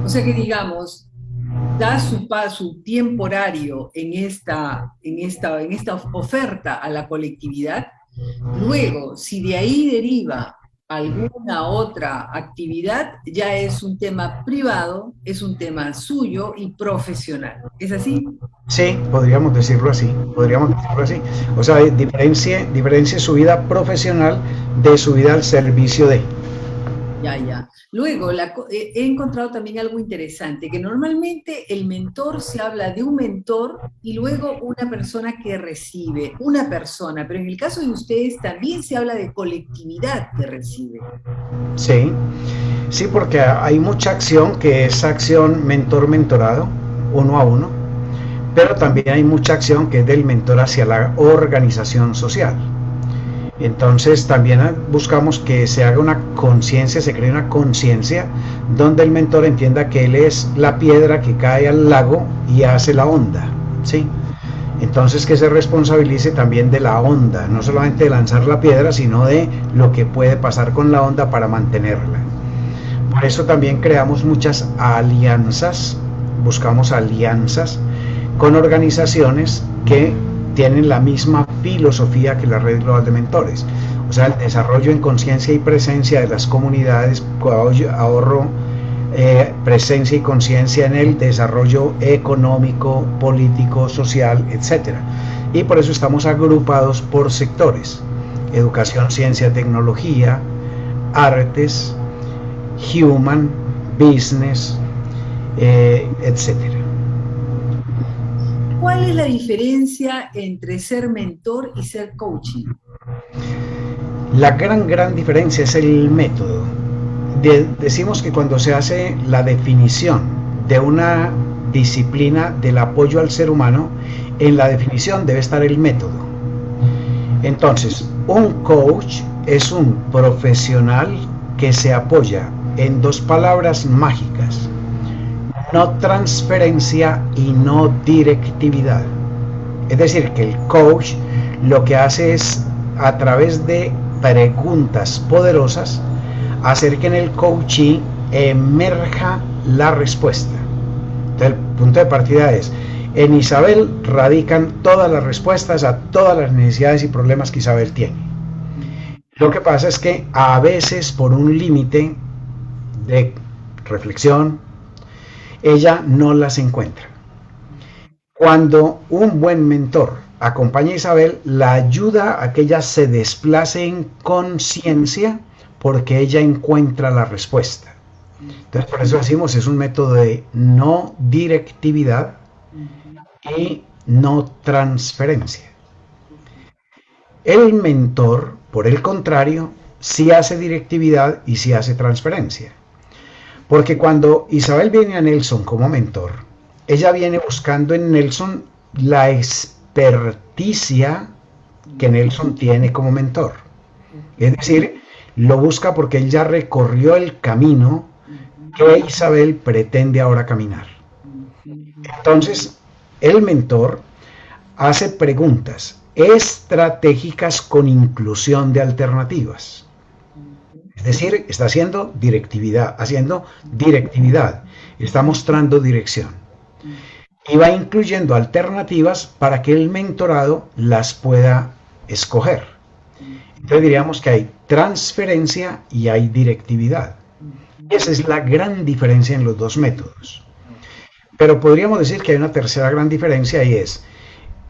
O sea que, digamos, da su tiempo horario en esta oferta a la colectividad. Luego, si de ahí deriva alguna otra actividad, ya es un tema privado, es un tema suyo y profesional. ¿Es así? Sí, podríamos decirlo así, O sea, diferencie su vida profesional de su vida al servicio de. Ya. Luego, he encontrado también algo interesante, que normalmente el mentor se habla de un mentor y luego una persona que recibe, una persona, pero en el caso de ustedes también se habla de colectividad que recibe. Sí, porque hay mucha acción que es acción mentor-mentorado, uno a uno, pero también hay mucha acción que es del mentor hacia la organización social. Entonces también buscamos que se haga una conciencia, se cree una conciencia donde el mentor entienda que él es la piedra que cae al lago y hace la onda, ¿sí? Entonces que se responsabilice también de la onda, no solamente de lanzar la piedra, sino de lo que puede pasar con la onda para mantenerla. Por eso también creamos muchas alianzas, buscamos alianzas con organizaciones que tienen la misma filosofía que la red global de mentores, o sea, el desarrollo en conciencia y presencia de las comunidades, ahorro, presencia y conciencia en el desarrollo económico, político, social, etc. Y por eso estamos agrupados por sectores: educación, ciencia, tecnología, artes, human, business, etc. ¿cuál es la diferencia entre ser mentor y ser coaching? La gran diferencia es el método. Decimos que cuando se hace la definición de una disciplina del apoyo al ser humano, en la definición debe estar el método. Entonces, un coach es un profesional que se apoya en dos palabras mágicas: no transferencia y no directividad. Es decir, que el coach lo que hace es, a través de preguntas poderosas, hacer que en el coaching emerja la respuesta. Entonces, el punto de partida es: en Isabel radican todas las respuestas a todas las necesidades y problemas que Isabel tiene. Lo que pasa es que a veces, por un límite de reflexión, ella no las encuentra. Cuando un buen mentor acompaña a Isabel, la ayuda a que ella se desplace en conciencia, porque ella encuentra la respuesta. Entonces, por eso decimos, es un método de no directividad y no transferencia. El mentor, por el contrario, sí hace directividad y sí hace transferencia. Porque cuando Isabel viene a Nelson como mentor, ella viene buscando en Nelson la experticia que Nelson tiene como mentor. Es decir, lo busca porque él ya recorrió el camino que Isabel pretende ahora caminar. Entonces, el mentor hace preguntas estratégicas con inclusión de alternativas. Es decir, está haciendo directividad, está mostrando dirección. Y va incluyendo alternativas para que el mentorado las pueda escoger. Entonces diríamos que hay transferencia y hay directividad. Esa es la gran diferencia en los dos métodos. Pero podríamos decir que hay una tercera gran diferencia, y es: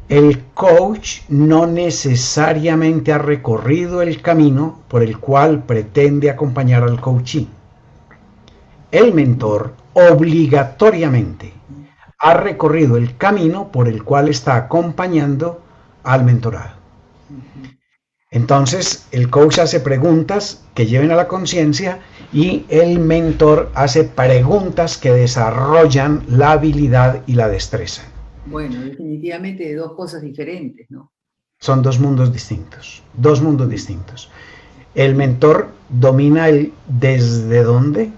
el coach no necesariamente ha recorrido el camino por el cual pretende acompañar al coachee. El mentor obligatoriamente ha recorrido el camino por el cual está acompañando al mentorado. Entonces, el coach hace preguntas que lleven a la conciencia y el mentor hace preguntas que desarrollan la habilidad y la destreza. Bueno, definitivamente de dos cosas diferentes, ¿no? Son dos mundos distintos, dos mundos distintos. El mentor domina el desde dónde,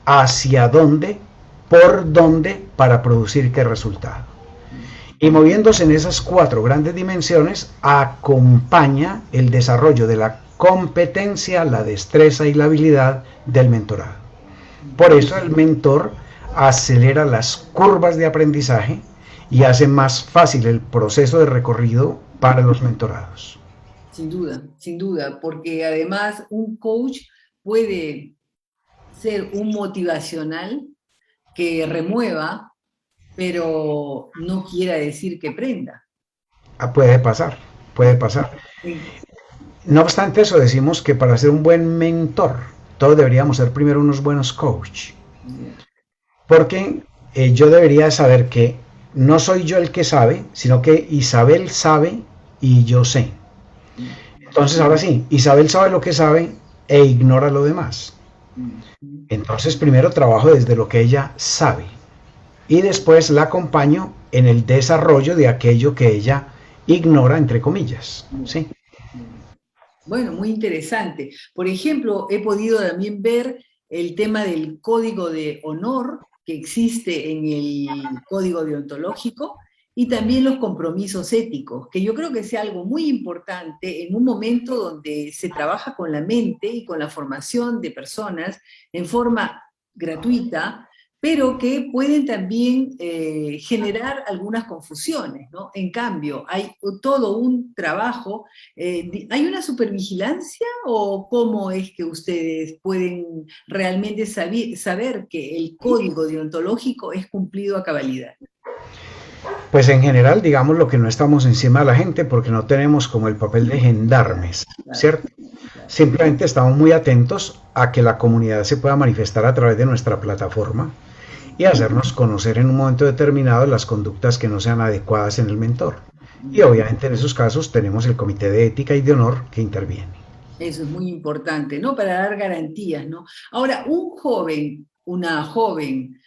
hacia dónde, por dónde, para producir qué resultado. Y moviéndose en esas cuatro grandes dimensiones, acompaña el desarrollo de la competencia, la destreza y la habilidad del mentorado. Por eso el mentor acelera las curvas de aprendizaje y hace más fácil el proceso de recorrido para los mentorados. Sin duda, porque además un coach puede ser un motivacional que remueva, pero no quiera decir que prenda. Puede pasar. Sí. No obstante eso, decimos que para ser un buen mentor, todos deberíamos ser primero unos buenos coach. Porque yo debería saber que no soy yo el que sabe, sino que Isabel sabe y yo sé. Entonces, ahora sí, Isabel sabe lo que sabe e ignora lo demás. Entonces, primero trabajo desde lo que ella sabe y después la acompaño en el desarrollo de aquello que ella ignora, entre comillas. ¿Sí? Bueno, muy interesante. Por ejemplo, he podido también ver el tema del código de honor que existe en el código deontológico y también los compromisos éticos, que yo creo que es algo muy importante en un momento donde se trabaja con la mente y con la formación de personas en forma gratuita, pero que pueden también generar algunas confusiones, ¿no? En cambio, hay todo un trabajo, ¿hay una supervigilancia o cómo es que ustedes pueden realmente saber que el código deontológico es cumplido a cabalidad? Pues en general, digamos, lo que no estamos encima de la gente porque no tenemos como el papel de gendarmes, ¿cierto? Simplemente estamos muy atentos a que la comunidad se pueda manifestar a través de nuestra plataforma y hacernos conocer en un momento determinado las conductas que no sean adecuadas en el mentor. Y obviamente en esos casos tenemos el comité de ética y de honor que interviene. Eso es muy importante, ¿no? Para dar garantías, ¿no? Ahora, un joven, una joven,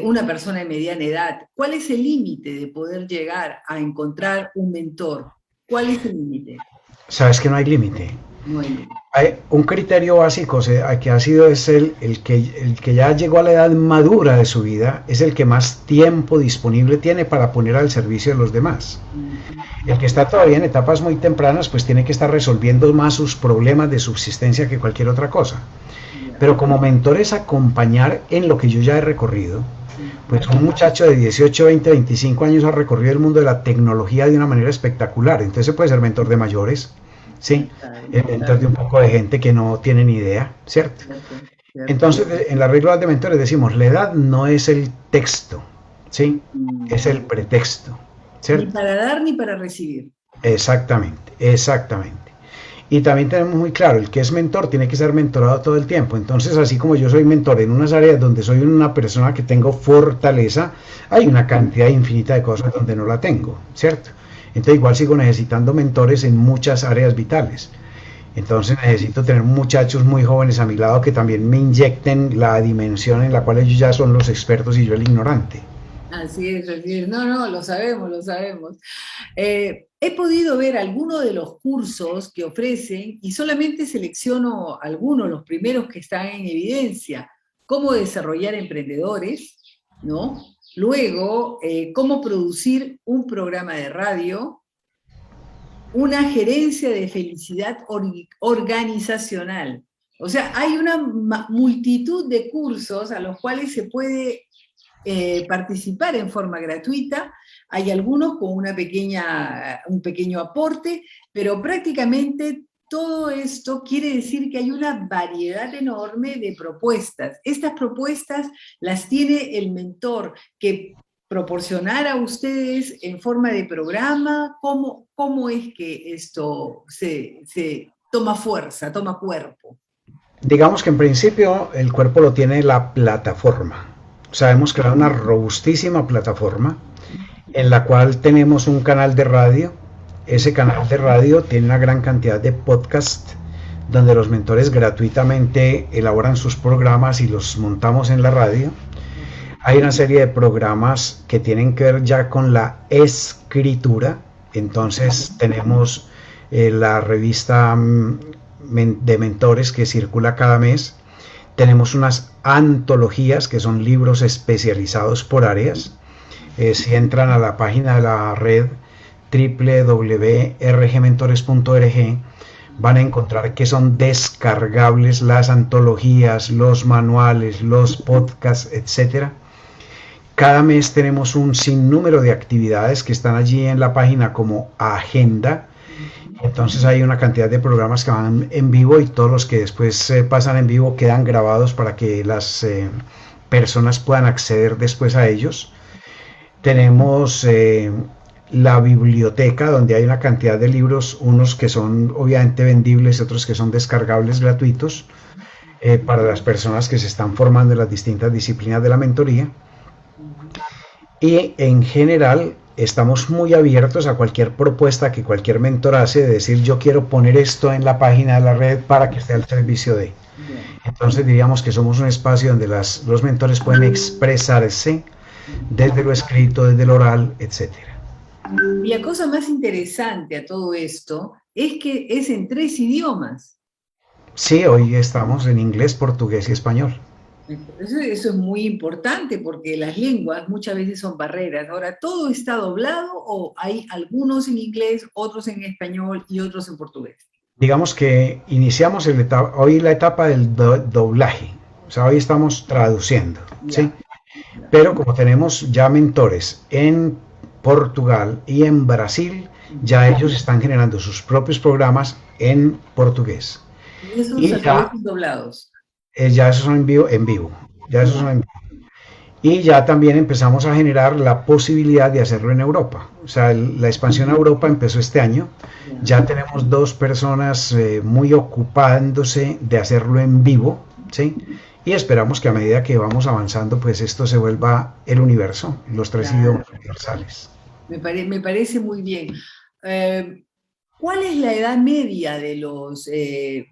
una persona de mediana edad, ¿cuál es el límite de poder llegar a encontrar un mentor? ¿Cuál es el límite? Sabes que no hay límite. No hay límite. Hay un criterio básico que ha sido es el que ya llegó a la edad madura de su vida, es el que más tiempo disponible tiene para poner al servicio de los demás. El que está todavía en etapas muy tempranas, pues tiene que estar resolviendo más sus problemas de subsistencia que cualquier otra cosa. Pero como mentor es acompañar en lo que yo ya he recorrido. Pues un muchacho de 18, 20, 25 años ha recorrido el mundo de la tecnología de una manera espectacular. Entonces puede ser mentor de mayores, ¿sí? Mentor de un poco de gente que no tiene ni idea, ¿cierto? Entonces, en las reglas de mentores decimos, la edad no es el texto, ¿sí? Es el pretexto, ¿cierto? Ni para dar ni para recibir. Exactamente, exactamente. Y también tenemos muy claro, el que es mentor tiene que ser mentorado todo el tiempo. Entonces, así como yo soy mentor en unas áreas donde soy una persona que tengo fortaleza, hay una cantidad infinita de cosas donde no la tengo, ¿cierto? Entonces, igual sigo necesitando mentores en muchas áreas vitales. Entonces, necesito tener muchachos muy jóvenes a mi lado que también me inyecten la dimensión en la cual ellos ya son los expertos y yo el ignorante. Así es, así es. No, lo sabemos, lo sabemos. He podido ver algunos de los cursos que ofrecen y solamente selecciono algunos, los primeros que están en evidencia. Cómo desarrollar emprendedores, ¿no? Luego, cómo producir un programa de radio, una gerencia de felicidad organizacional. O sea, hay una multitud de cursos a los cuales se puede participar en forma gratuita. Hay algunos con un pequeño aporte, pero prácticamente todo esto quiere decir que hay una variedad enorme de propuestas. Estas propuestas las tiene el mentor que proporcionar a ustedes en forma de programa. ¿Cómo es que esto se toma fuerza, toma cuerpo? Digamos que en principio el cuerpo lo tiene la plataforma. O sea, hemos creado una robustísima plataforma en la cual tenemos un canal de radio. Ese canal de radio tiene una gran cantidad de podcasts donde los mentores gratuitamente elaboran sus programas y los montamos en la radio. Hay una serie de programas que tienen que ver ya con la escritura. Entonces tenemos la revista de mentores que circula cada mes. Tenemos unas antologías que son libros especializados por áreas. Si entran a la página de la red www.rgmentores.org, van a encontrar que son descargables las antologías, los manuales, los podcasts, etc. Cada mes tenemos un sinnúmero de actividades que están allí en la página como agenda. Entonces hay una cantidad de programas que van en vivo y todos los que después pasan en vivo quedan grabados para que las personas puedan acceder después a ellos. Tenemos la biblioteca, donde hay una cantidad de libros, unos que son obviamente vendibles y otros que son descargables gratuitos para las personas que se están formando en las distintas disciplinas de la mentoría. Y en general estamos muy abiertos a cualquier propuesta que cualquier mentor hace de decir yo quiero poner esto en la página de la red para que esté al servicio de. Entonces diríamos que somos un espacio donde los mentores pueden expresarse desde lo escrito, desde lo oral, etc. Y la cosa más interesante a todo esto es que es en 3 idiomas. Sí, hoy estamos en inglés, portugués y español. Eso es muy importante porque las lenguas muchas veces son barreras. Ahora, ¿todo está doblado o hay algunos en inglés, otros en español y otros en portugués? Digamos que iniciamos hoy la etapa del doblaje. O sea, hoy estamos traduciendo, ¿sí? Pero como tenemos ya mentores en Portugal y en Brasil, ya ellos están generando sus propios programas en portugués. ¿Y esos ya doblados? Ya esos son en vivo, ya esos son en vivo. Y ya también empezamos a generar la posibilidad de hacerlo en Europa. O sea, la expansión a Europa empezó este año. Ya tenemos 2 personas muy ocupándose de hacerlo en vivo, ¿sí? y esperamos que a medida que vamos avanzando, pues esto se vuelva el universo, los tres idiomas universales. Me parece muy bien. ¿Cuál es la edad media de los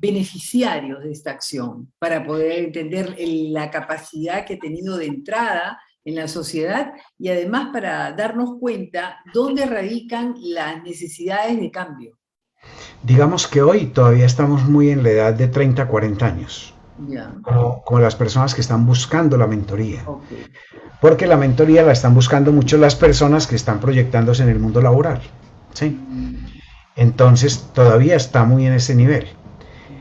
beneficiarios de esta acción? Para poder entender la capacidad que ha tenido de entrada en la sociedad y además para darnos cuenta dónde radican las necesidades de cambio. Digamos que hoy todavía estamos muy en la edad de 30 a 40 años, Ya. como las personas que están buscando la mentoría. Okay. Porque la mentoría la están buscando mucho las personas que están proyectándose en el mundo laboral, ¿sí? Entonces todavía está muy en ese nivel.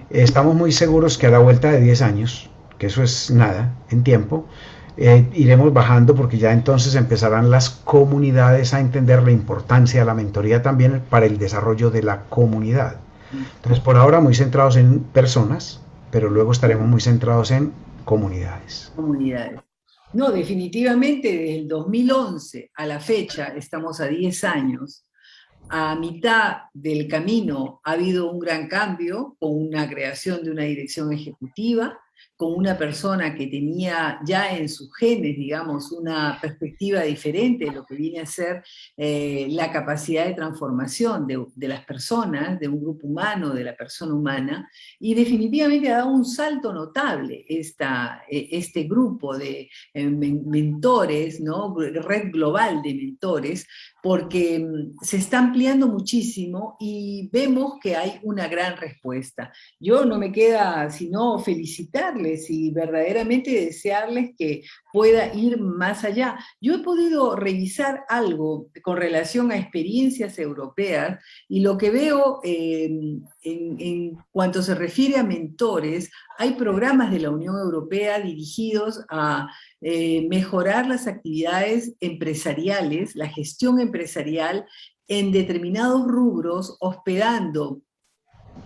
Estamos muy seguros que a la vuelta de 10 años, que eso es nada en tiempo, iremos bajando porque ya entonces empezarán las comunidades a entender la importancia de la mentoría también para el desarrollo de la comunidad. Entonces por ahora muy centrados en personas, pero luego estaremos muy centrados en comunidades. Comunidades. No, definitivamente desde el 2011 a la fecha, estamos a 10 años, a mitad del camino ha habido un gran cambio con una creación de una dirección ejecutiva, con una persona que tenía ya en sus genes, digamos, una perspectiva diferente de lo que viene a ser la capacidad de transformación de las personas, de un grupo humano, de la persona humana, y definitivamente ha dado un salto notable este grupo de mentores, ¿no? Red global de mentores, porque se está ampliando muchísimo y vemos que hay una gran respuesta. Yo no me queda sino felicitarles y verdaderamente desearles que pueda ir más allá. Yo he podido revisar algo con relación a experiencias europeas y lo que veo en cuanto se refiere a mentores, hay programas de la Unión Europea dirigidos a mejorar las actividades empresariales, la gestión empresarial en determinados rubros, hospedando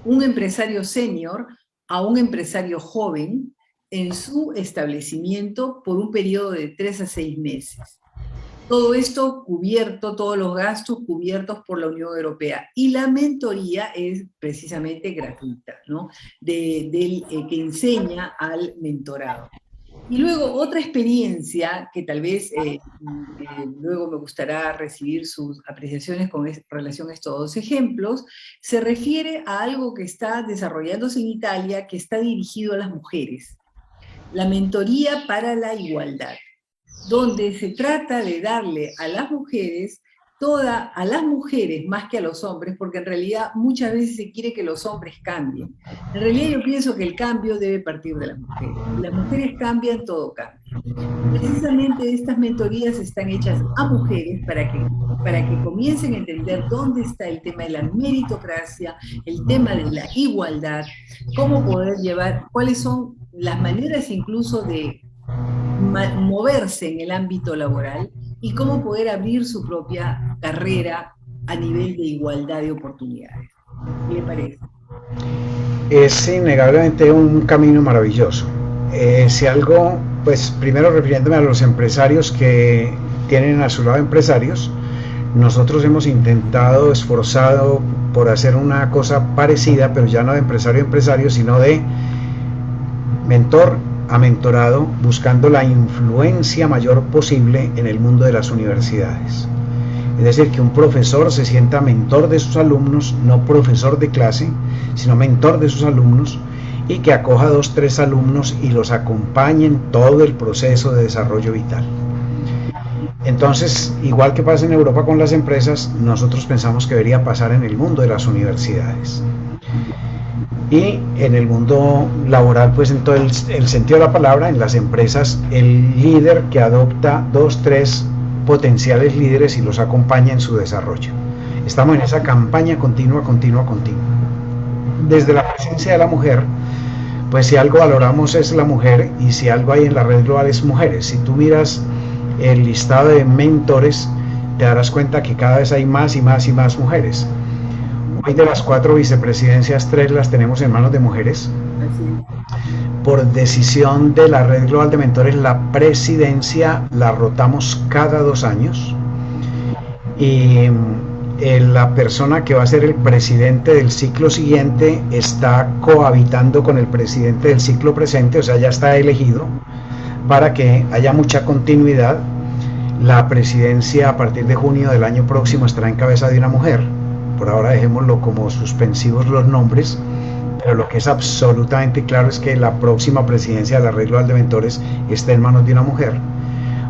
un empresario senior a un empresario joven en su establecimiento por un periodo de 3 a 6 meses. Todo esto cubierto, todos los gastos cubiertos por la Unión Europea. Y la mentoría es precisamente gratuita, ¿no? Que enseña al mentorado. Y luego otra experiencia que tal vez luego me gustará recibir sus apreciaciones con relación a estos dos ejemplos, se refiere a algo que está desarrollándose en Italia, que está dirigido a las mujeres. La mentoría para la igualdad, donde se trata de darle a las mujeres, a las mujeres más que a los hombres, porque en realidad muchas veces se quiere que los hombres cambien. En realidad yo pienso que el cambio debe partir de las mujeres. Las mujeres cambian, todo cambia. Precisamente estas mentorías están hechas a mujeres para que comiencen a entender dónde está el tema de la meritocracia, el tema de la igualdad, cómo poder llevar, cuáles son las maneras incluso de moverse en el ámbito laboral y cómo poder abrir su propia carrera a nivel de igualdad de oportunidades. ¿Qué le parece? Es innegablemente un camino maravilloso. Si algo, pues primero refiriéndome a los empresarios que tienen a su lado empresarios, nosotros hemos intentado, esforzado por hacer una cosa parecida, pero ya no de empresario a empresario, sino de mentor a mentorado, buscando la influencia mayor posible en el mundo de las universidades. Es decir, que un profesor se sienta mentor de sus alumnos, no profesor de clase, sino mentor de sus alumnos, y que acoja 2 o 3 alumnos y los acompañe en todo el proceso de desarrollo vital. Entonces, igual que pasa en Europa con las empresas, nosotros pensamos que debería pasar en el mundo de las universidades. Y en el mundo laboral, pues en todo el sentido de la palabra, en las empresas, el líder que adopta 2, 3 potenciales líderes y los acompaña en su desarrollo. Estamos en esa campaña continua. Desde la presencia de la mujer, pues si algo valoramos es la mujer, y si algo hay en la red global es mujeres. Si tú miras el listado de mentores, te darás cuenta que cada vez hay más y más mujeres. Hoy de las 4 vicepresidencias, 3 las tenemos en manos de mujeres. Por decisión de la Red Global de Mentores, la presidencia la rotamos cada 2 años. Y la persona que va a ser el presidente del ciclo siguiente está cohabitando con el presidente del ciclo presente, o sea, ya está elegido, para que haya mucha continuidad. La presidencia a partir de junio del año próximo estará en cabeza de una mujer. Por ahora dejémoslo como suspensivos los nombres, pero lo que es absolutamente claro es que la próxima presidencia de la Red Global de Mentores está en manos de una mujer,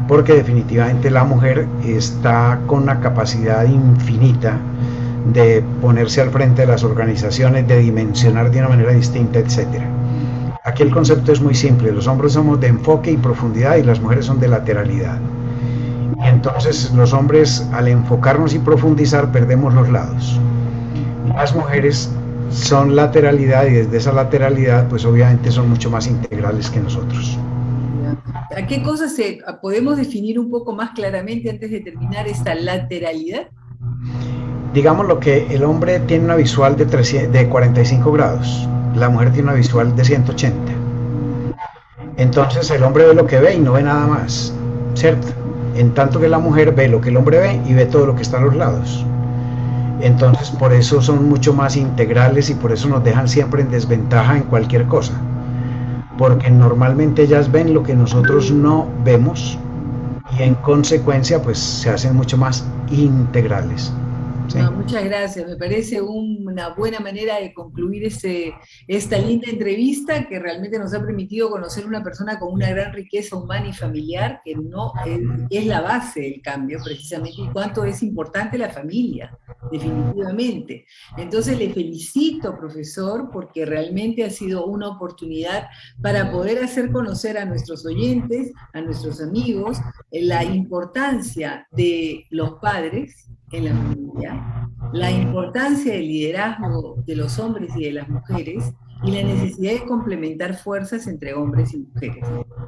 porque definitivamente la mujer está con una capacidad infinita de ponerse al frente de las organizaciones, de dimensionar de una manera distinta, etc. Aquí el concepto es muy simple: los hombres somos de enfoque y profundidad y las mujeres son de lateralidad. Y entonces los hombres, al enfocarnos y profundizar, perdemos los lados. Las mujeres son lateralidad, y desde esa lateralidad pues obviamente son mucho más integrales que nosotros. ¿A qué cosas podemos definir un poco más claramente antes de terminar esta lateralidad? Digamos lo que el hombre tiene una visual de 45 grados, la mujer tiene una visual de 180. Entonces el hombre ve lo que ve y no ve nada más, ¿cierto? En tanto que la mujer ve lo que el hombre ve y ve todo lo que está a los lados. Entonces por eso son mucho más integrales y por eso nos dejan siempre en desventaja en cualquier cosa, porque normalmente ellas ven lo que nosotros no vemos y en consecuencia pues se hacen mucho más integrales. ¿Sí? No, muchas gracias, me parece una buena manera de concluir esta linda entrevista que realmente nos ha permitido conocer una persona con una gran riqueza humana y familiar, que no es la base del cambio precisamente, y cuánto es importante la familia, definitivamente. Entonces le felicito, profesor, porque realmente ha sido una oportunidad para poder hacer conocer a nuestros oyentes, a nuestros amigos, la importancia de los padres en la familia, la importancia del liderazgo de los hombres y de las mujeres, y la necesidad de complementar fuerzas entre hombres y mujeres.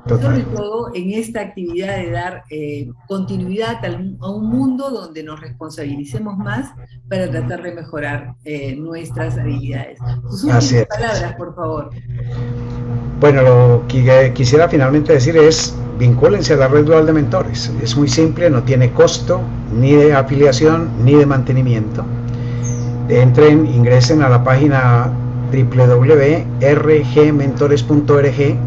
Sobre todo en esta actividad de dar continuidad a un mundo donde nos responsabilicemos más para tratar de mejorar nuestras habilidades. Sus últimas palabras, por favor. Bueno, lo que quisiera finalmente decir es: vincúlense a la Red Global de Mentores. Es muy simple, no tiene costo ni de afiliación ni de mantenimiento. Entren, ingresen a la página www.rgmentores.org.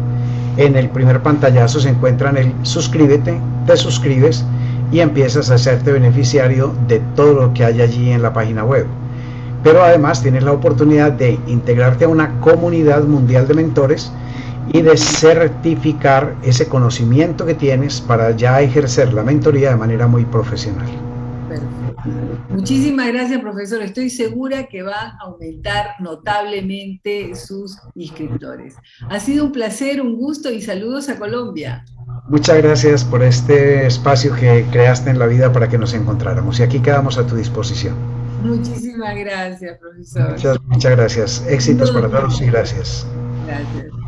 En el primer pantallazo se encuentran el suscríbete, te suscribes y empiezas a hacerte beneficiario de todo lo que hay allí en la página web. Pero además tienes la oportunidad de integrarte a una comunidad mundial de mentores y de certificar ese conocimiento que tienes para ya ejercer la mentoría de manera muy profesional. Perfecto. Muchísimas gracias, profesor. Estoy segura que va a aumentar notablemente sus inscriptores. Ha sido un placer, un gusto y saludos a Colombia. Muchas gracias por este espacio que creaste en la vida para que nos encontráramos, y aquí quedamos a tu disposición. Muchísimas gracias, profesor. Muchas gracias. Éxitos para todos y gracias. Gracias.